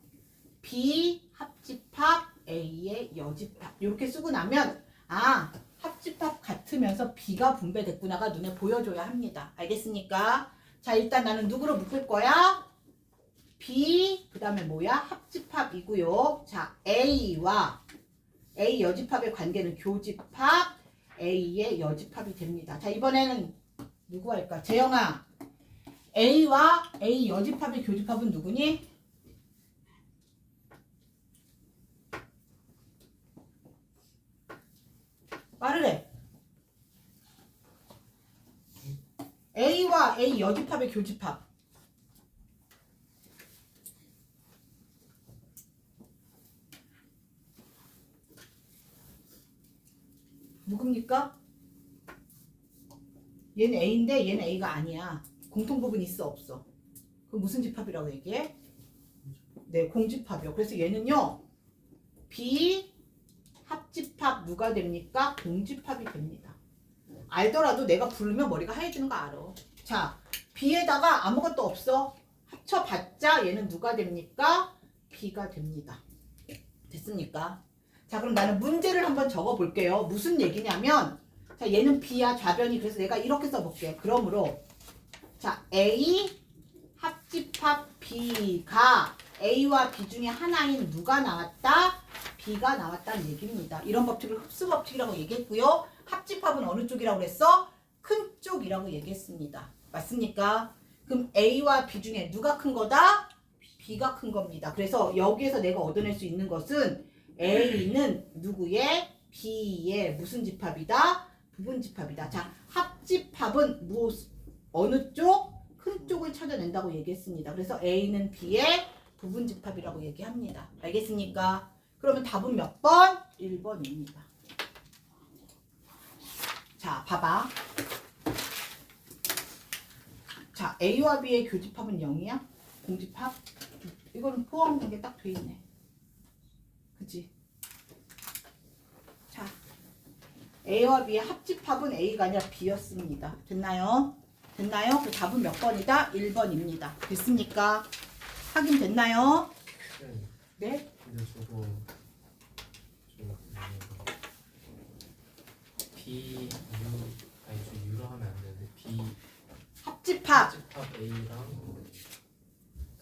B 합집합 A의 여집합 이렇게 쓰고 나면 아, 합집합 같으면서 B가 분배됐구나가 눈에 보여줘야 합니다. 알겠습니까? 자, 일단 나는 누구로 묶을 거야? B 그 다음에 뭐야? 합집합이고요. 자, A와 A 여집합의 관계는 교집합 A의 여집합이 됩니다. 자, 이번에는 누구 할까? 재영아, A와 A 여집합의 교집합은 누구니? 말을 해. A와 A 여집합의 교집합. 누굽니까? 얘는 A인데 얘는 A가 아니야. 공통부분이 있어 없어? 그럼 무슨 집합이라고 얘기해? 네, 공집합이요. 그래서 얘는요. B 합집합 누가 됩니까? 공집합이 됩니다. 알더라도 내가 부르면 머리가 하얘지는 거 알아. 자, B에다가 아무것도 없어. 합쳐봤자 얘는 누가 됩니까? B가 됩니다. 됐습니까? 자, 그럼 나는 문제를 한번 적어볼게요. 무슨 얘기냐면, 자, 얘는 B야, 좌변이. 그래서 내가 이렇게 써볼게. 그러므로, 자, A 합집합 B가 A와 B 중에 하나인 누가 나왔다? B가 나왔다는 얘기입니다. 이런 법칙을 흡수 법칙이라고 얘기했고요. 합집합은 어느 쪽이라고 그랬어? 큰 쪽이라고 얘기했습니다. 맞습니까? 그럼 A와 B 중에 누가 큰 거다? B가 큰 겁니다. 그래서 여기에서 내가 얻어낼 수 있는 것은 A는 누구의? B의 무슨 집합이다? 부분 집합이다. 자, 합집합은 어느 쪽? 큰 쪽을 찾아낸다고 얘기했습니다. 그래서 A는 B의 부분 집합이라고 얘기합니다. 알겠습니까? 그러면 답은 몇 번? 1번입니다. 자, 봐봐. 자, A와 B의 교집합은 0이야? 공집합? 이거는 포함된 게 딱 돼 있네. 그치? 자, A와 B의 합집합은 A가 아니라 B였습니다. 됐나요? 됐나요? 그 답은 몇 번이다? 1번입니다. 됐습니까? 확인됐나요? 네? 근데 저거 B U 아니 저 U로 하면 안 되는데 B 합집합. 합집합 A랑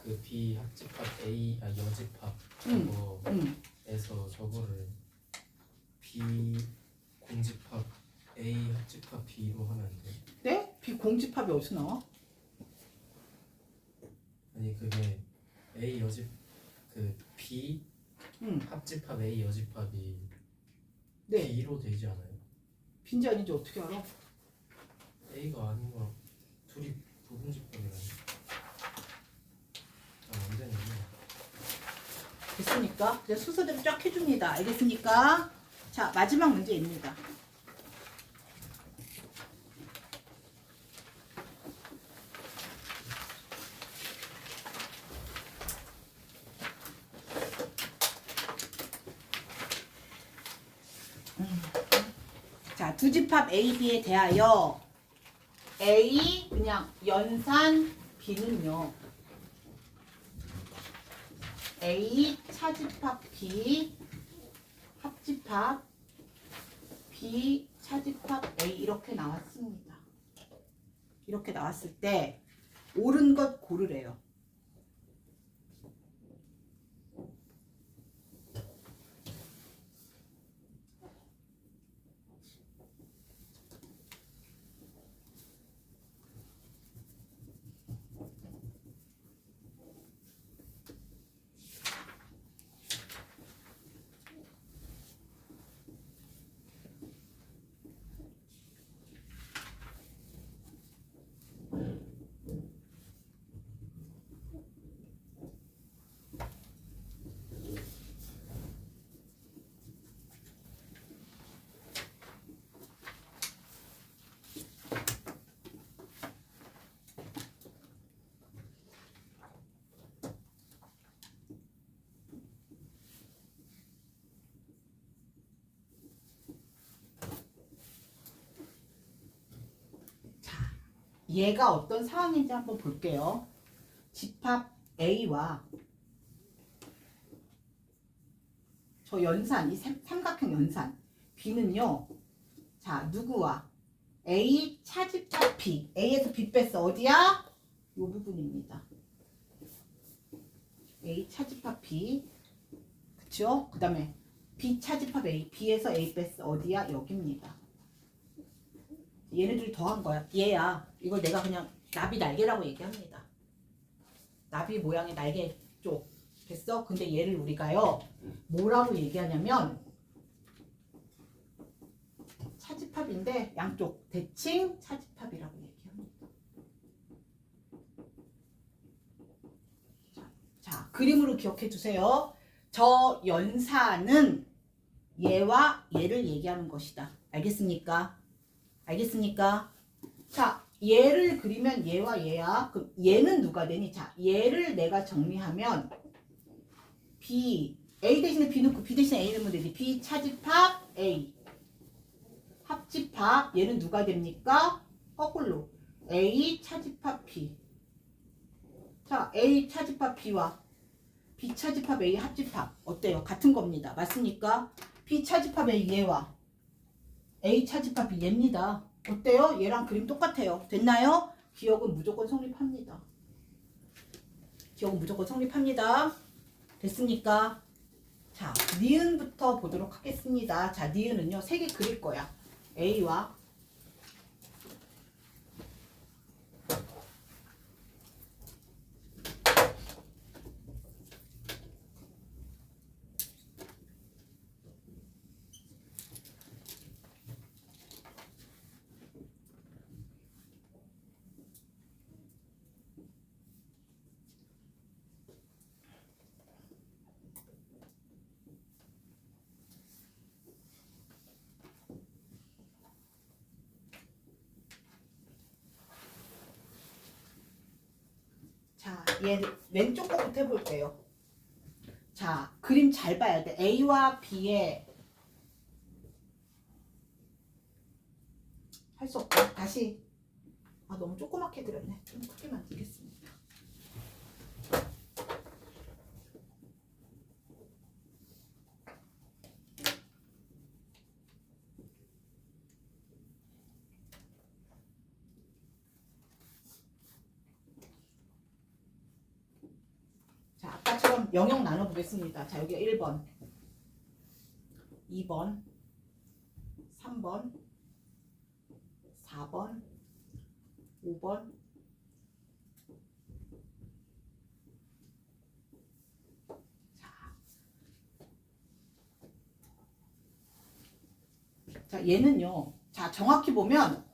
그 B 합집합 A 여집합 응. 저거에서 저거를 B 공집합 A 합집합 B로 하면 안 돼? 네? B 공집합이 어디서 나와? 아니 그게 A 여집 그 B 합집합 A 여집합이 네. B로 되지 않아요? B인지 아닌지 어떻게 알아? A가 아닌 거랑 둘이 부분 집합이라니. 안 되는데. 됐습니까? 이제 순서대로 쫙 해줍니다. 알겠습니까? 자, 마지막 문제입니다. 자, 두 집합 A, B에 대하여 A 그냥 연산 B는요. A 차집합 B 합집합 B 차집합 A 이렇게 나왔습니다. 이렇게 나왔을 때 옳은 것 고르래요. 얘가 어떤 상황인지 한번 볼게요. 집합 A와 저 연산, 이 삼각형 연산 B는요. 자, 누구와? A 차집합 B. A에서 B 뺐어. 어디야? 이 부분입니다. A 차집합 B. 그쵸? 그 다음에 B 차집합 A. B에서 A 뺐어. 어디야? 여기입니다. 얘네들이 더한 거야. 얘야. 이걸 내가 그냥 나비 날개라고 얘기합니다. 나비 모양의 날개 쪽. 됐어? 근데 얘를 우리가요. 뭐라고 얘기하냐면 차집합인데 양쪽 대칭 차집합이라고 얘기합니다. 자, 그림으로 기억해 주세요. 저 연산은 얘와 얘를 얘기하는 것이다. 알겠습니까? 알겠습니까? 자, 얘를 그리면 얘와 얘야. 그럼 얘는 누가 되니? 자, 얘를 내가 정리하면 B, A 대신에 B 넣고 B 대신에 A 넣으면 되지. B 차집합 A. 합집합. 얘는 누가 됩니까? 거꾸로. A 차집합 B. 자, A 차집합 B와 B 차집합 A 합집합 어때요? 같은 겁니다. 맞습니까? B 차집합 A 얘와 A 차집합 B 얘입니다. 어때요? 얘랑 그림 똑같아요. 됐나요? 기억은 무조건 성립합니다. 기억은 무조건 성립합니다. 됐습니까? 자, 니은부터 보도록 하겠습니다. 자, 니은은요, 3개 그릴 거야. A와 자, 얘 왼쪽 거부터 해볼게요. 자, 그림 잘 봐야 돼. A와 B의 할 수 없다. 다시. 아, 너무 조그맣게 그렸네. 좀 크게 만들겠습니다. 자, 아까처럼 영역 나눠보겠습니다. 자, 여기가 1번, 2번, 3번, 4번, 5번, 자, 얘는요. 자, 정확히 보면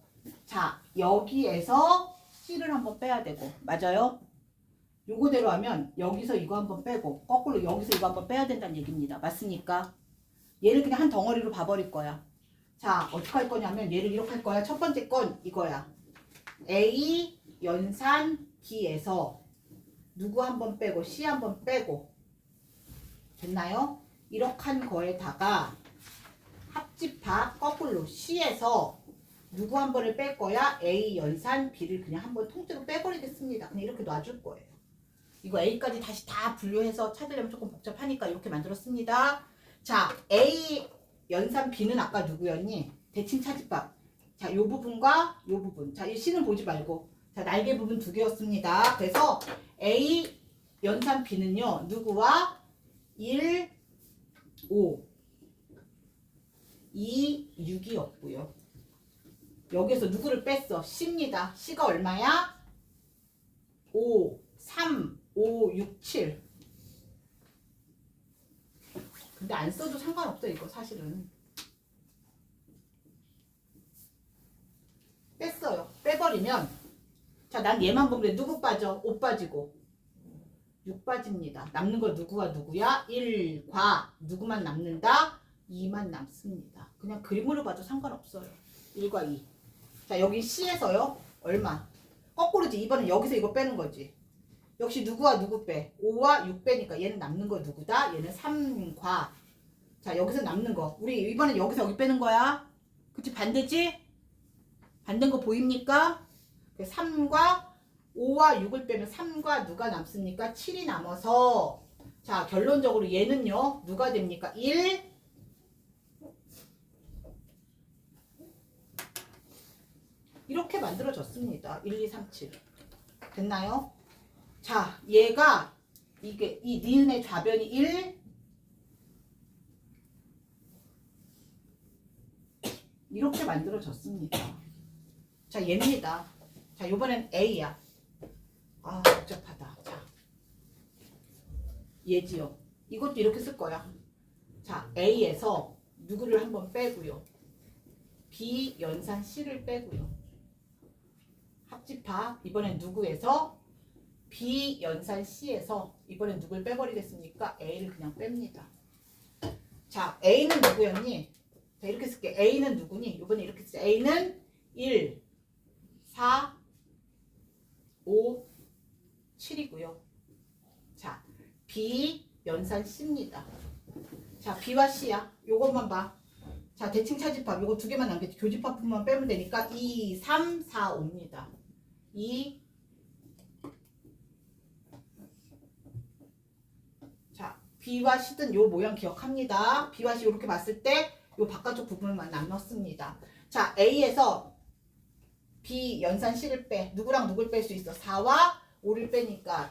자, 여기에서 C를 한번 빼야 되고 맞아요? 요거대로 하면 여기서 이거 한번 빼고 거꾸로 여기서 이거 한번 빼야 된다는 얘기입니다. 맞습니까? 얘를 그냥 한 덩어리로 봐버릴 거야. 자, 어떻게 할 거냐면 얘를 이렇게 할 거야. 첫 번째 건 이거야. A 연산 B에서 누구 한번 빼고 C 한번 빼고 됐나요? 이렇게 한 거에다가 합집합 거꾸로 C에서 누구 한 번을 뺄 거야? A 연산 B를 그냥 한번 통째로 빼버리겠습니다. 그냥 이렇게 놔줄 거예요. 이거 A까지 다시 다 분류해서 찾으려면 조금 복잡하니까 이렇게 만들었습니다. 자, A 연산 B는 아까 누구였니? 대칭 차집합. 자, 요 부분과 요 부분. 자, 이 C는 보지 말고. 자, 날개 부분 2개였습니다. 그래서 A 연산 B는요. 누구와 1, 5, 2, 6이었고요. 여기서 누구를 뺐어? C입니다. C가 얼마야? 5, 3, 5, 6, 7. 근데 안 써도 상관없어 이거 사실은. 뺐어요. 빼버리면 자, 난 얘만 보면 돼. 누구 빠져? 5 빠지고 6 빠집니다. 남는 거 누구와 누구야? 1과 누구만 남는다? 2만 남습니다. 그냥 그림으로 봐도 상관없어요. 1과 2. 자, 여기 C에서요. 얼마? 거꾸로지. 이번엔 여기서 이거 빼는 거지. 역시 누구와 누구 빼? 5와 6 빼니까 얘는 남는 거 누구다? 얘는 3과. 자, 여기서 남는 거. 우리 이번엔 여기서 여기 빼는 거야. 그치? 반대지? 반대인 거 보입니까? 3과 5와 6을 빼면 3과 누가 남습니까? 7이 남아서 자, 결론적으로 얘는요. 누가 됩니까? 1, 이렇게 만들어졌습니다. 1, 2, 3, 7. 됐나요? 자, 얘가 이게 이 니은의 좌변이 1 이렇게 만들어졌습니다. 자, 얘입니다. 자, 요번엔 A야. 아, 복잡하다. 자, 얘지요. 이것도 이렇게 쓸 거야. 자, A에서 누구를 한번 빼고요. B 연산 C를 빼고요. 합집합 이번엔 누구에서 B 연산 C에서 이번엔 누굴 빼버리겠습니까? A를 그냥 뺍니다. 자, A는 누구였니? 자, 이렇게 쓸게. A는 누구니? 이번에 이렇게 쓰자. A는 1, 4, 5, 7이고요. 자, B 연산 C입니다. 자, B와 C야. 요것만 봐. 자, 대칭 차집합 요거 2개만 남겠지. 교집합만 빼면 되니까 2, 3, 4, 5입니다. 2, B와 C든 요 모양 기억합니다. B와 C 이렇게 봤을 때 요 바깥쪽 부분만 나눴습니다. 자, A에서 B 연산 C를 빼. 누구랑 누굴 뺄 수 있어? 4와 5를 빼니까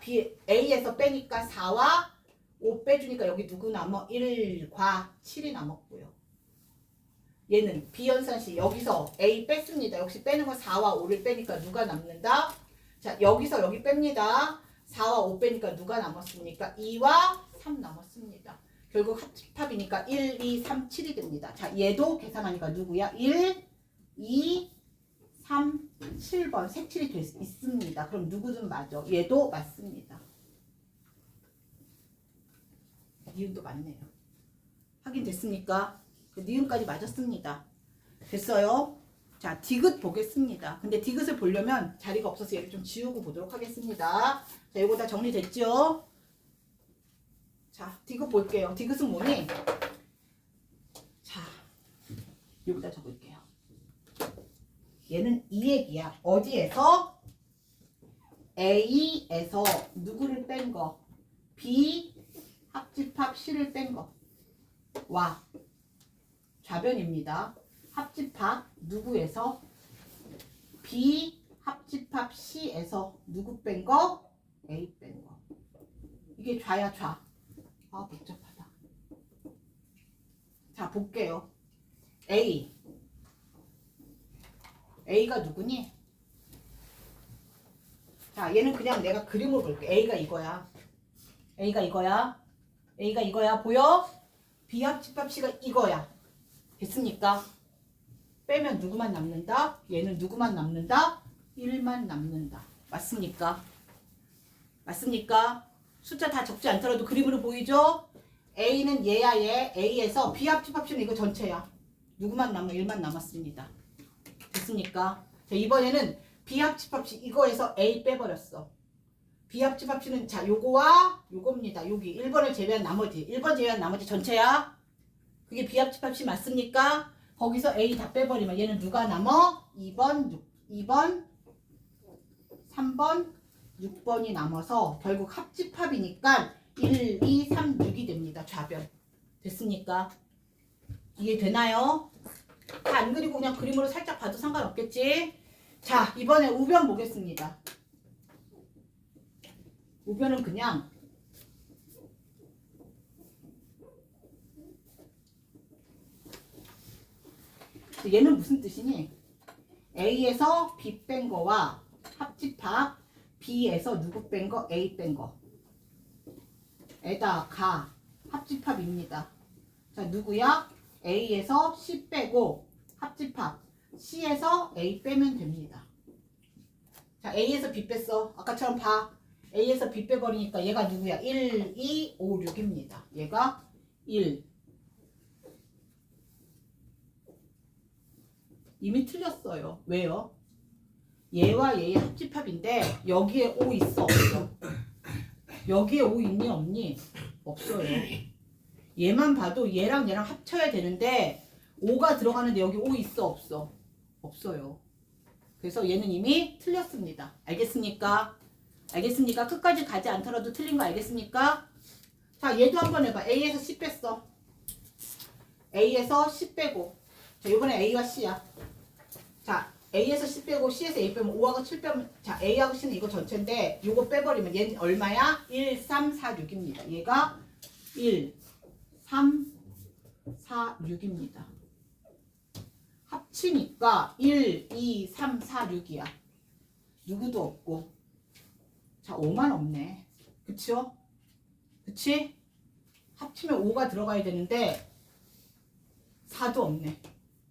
A에서 빼니까 4와 5 빼주니까 여기 누구 남어? 1과 7이 남았고요. 얘는 B 연산 C 여기서 A 뺐습니다. 역시 빼는 건 4와 5를 빼니까 누가 남는다? 자, 여기서 여기 뺍니다. 4와 5 빼니까 누가 남았습니까? 2와 3 남았습니다. 결국 합집합이니까 1, 2, 3, 7이 됩니다. 자, 얘도 계산하니까 누구야? 1, 2, 3, 7번 색칠이 있습니다. 그럼 누구든 맞아. 얘도 맞습니다. 니은도 맞네요. 확인됐습니까? 니은까지 맞았습니다. 됐어요? 자, 디귿 보겠습니다. 근데 디귿을 보려면 자리가 없어서 얘를 좀 지우고 보도록 하겠습니다. 자, 이거 다 정리됐죠? 자, 디귿 볼게요. 디귿은 뭐니? 자, 여기다 적을게요. 얘는 이 얘기야. 어디에서? A에서 누구를 뺀 거? B 합집합 C를 뺀 거. 와. 좌변입니다. 합집합 누구에서? B 합집합 C에서 누구 뺀 거? A 뺀 거. 이게 좌야 좌. 아, 복잡하다. 자, 볼게요. A가 누구니? 자, 얘는 그냥 내가 그림으로 볼게. A가 이거야. A가 이거야. 보여? B 합집합 C가 이거야. 됐습니까? 빼면 누구만 남는다? 얘는 누구만 남는다? 1만 남는다. 맞습니까? 숫자 다 적지 않더라도 그림으로 보이죠? A는 얘야 얘. A에서 B 합집합 C는 이거 전체야. 누구만 남아? 1만 남았습니다. 됐습니까? 자, 이번에는 B 합집합 C 이거에서 A 빼버렸어. B 합집합 C는 자, 요거와 요겁니다. 여기 1번을 제외한 나머지. 1번 제외한 나머지 전체야. 그게 B 합집합 C 맞습니까? 거기서 A 다 빼버리면 얘는 누가 남어? 2번, 3번, 6번이 남아서 결국 합집합이니까 1, 2, 3, 6이 됩니다. 좌변. 됐습니까? 이해되나요? 다 안 그리고 그냥 그림으로 살짝 봐도 상관없겠지? 자, 이번에 우변 보겠습니다. 우변은 그냥 얘는 무슨 뜻이니? A에서 B 뺀 거와 합집합 B에서 누구 뺀 거? A 뺀 거 에다가 합집합입니다. 자, 누구야? A에서 C 빼고 합집합 C에서 A 빼면 됩니다. 자, A에서 B 뺐어. 아까처럼 봐. A에서 B 빼버리니까 얘가 누구야? 1, 2, 5, 6입니다. 얘가 1. 이미 틀렸어요. 왜요? 얘와 얘의 합집합인데 여기에 5 있어 없어? 여기에 5 있니 없니? 없어요. 얘만 봐도 얘랑 얘랑 합쳐야 되는데 5가 들어가는데 여기 5 있어 없어? 없어요. 그래서 얘는 이미 틀렸습니다. 알겠습니까? 끝까지 가지 않더라도 틀린 거 알겠습니까? 자, 얘도 한번 해봐. A에서 C 뺐어. A에서 C 빼고. 자, 이번에 A와 C야. 자, A에서 C 빼고 C에서 A 빼면 5하고 7 빼면, 자, A하고 C는 이거 전체인데 요거 빼버리면 얘는 얼마야? 1, 3, 4, 6입니다. 얘가 1, 3, 4, 6입니다. 합치니까 1, 2, 3, 4, 6이야. 누구도 없고. 자, 5만 없네. 그쵸? 그치? 합치면 5가 들어가야 되는데 4도 없네.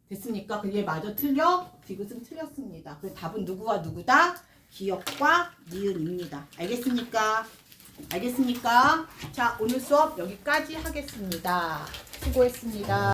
됐습니까? 그게 마저 틀려? 디귿은 틀렸습니다. 그래서 답은 누구와 누구다? 기역과 니은입니다. 알겠습니까? 자, 오늘 수업 여기까지 하겠습니다. 수고했습니다.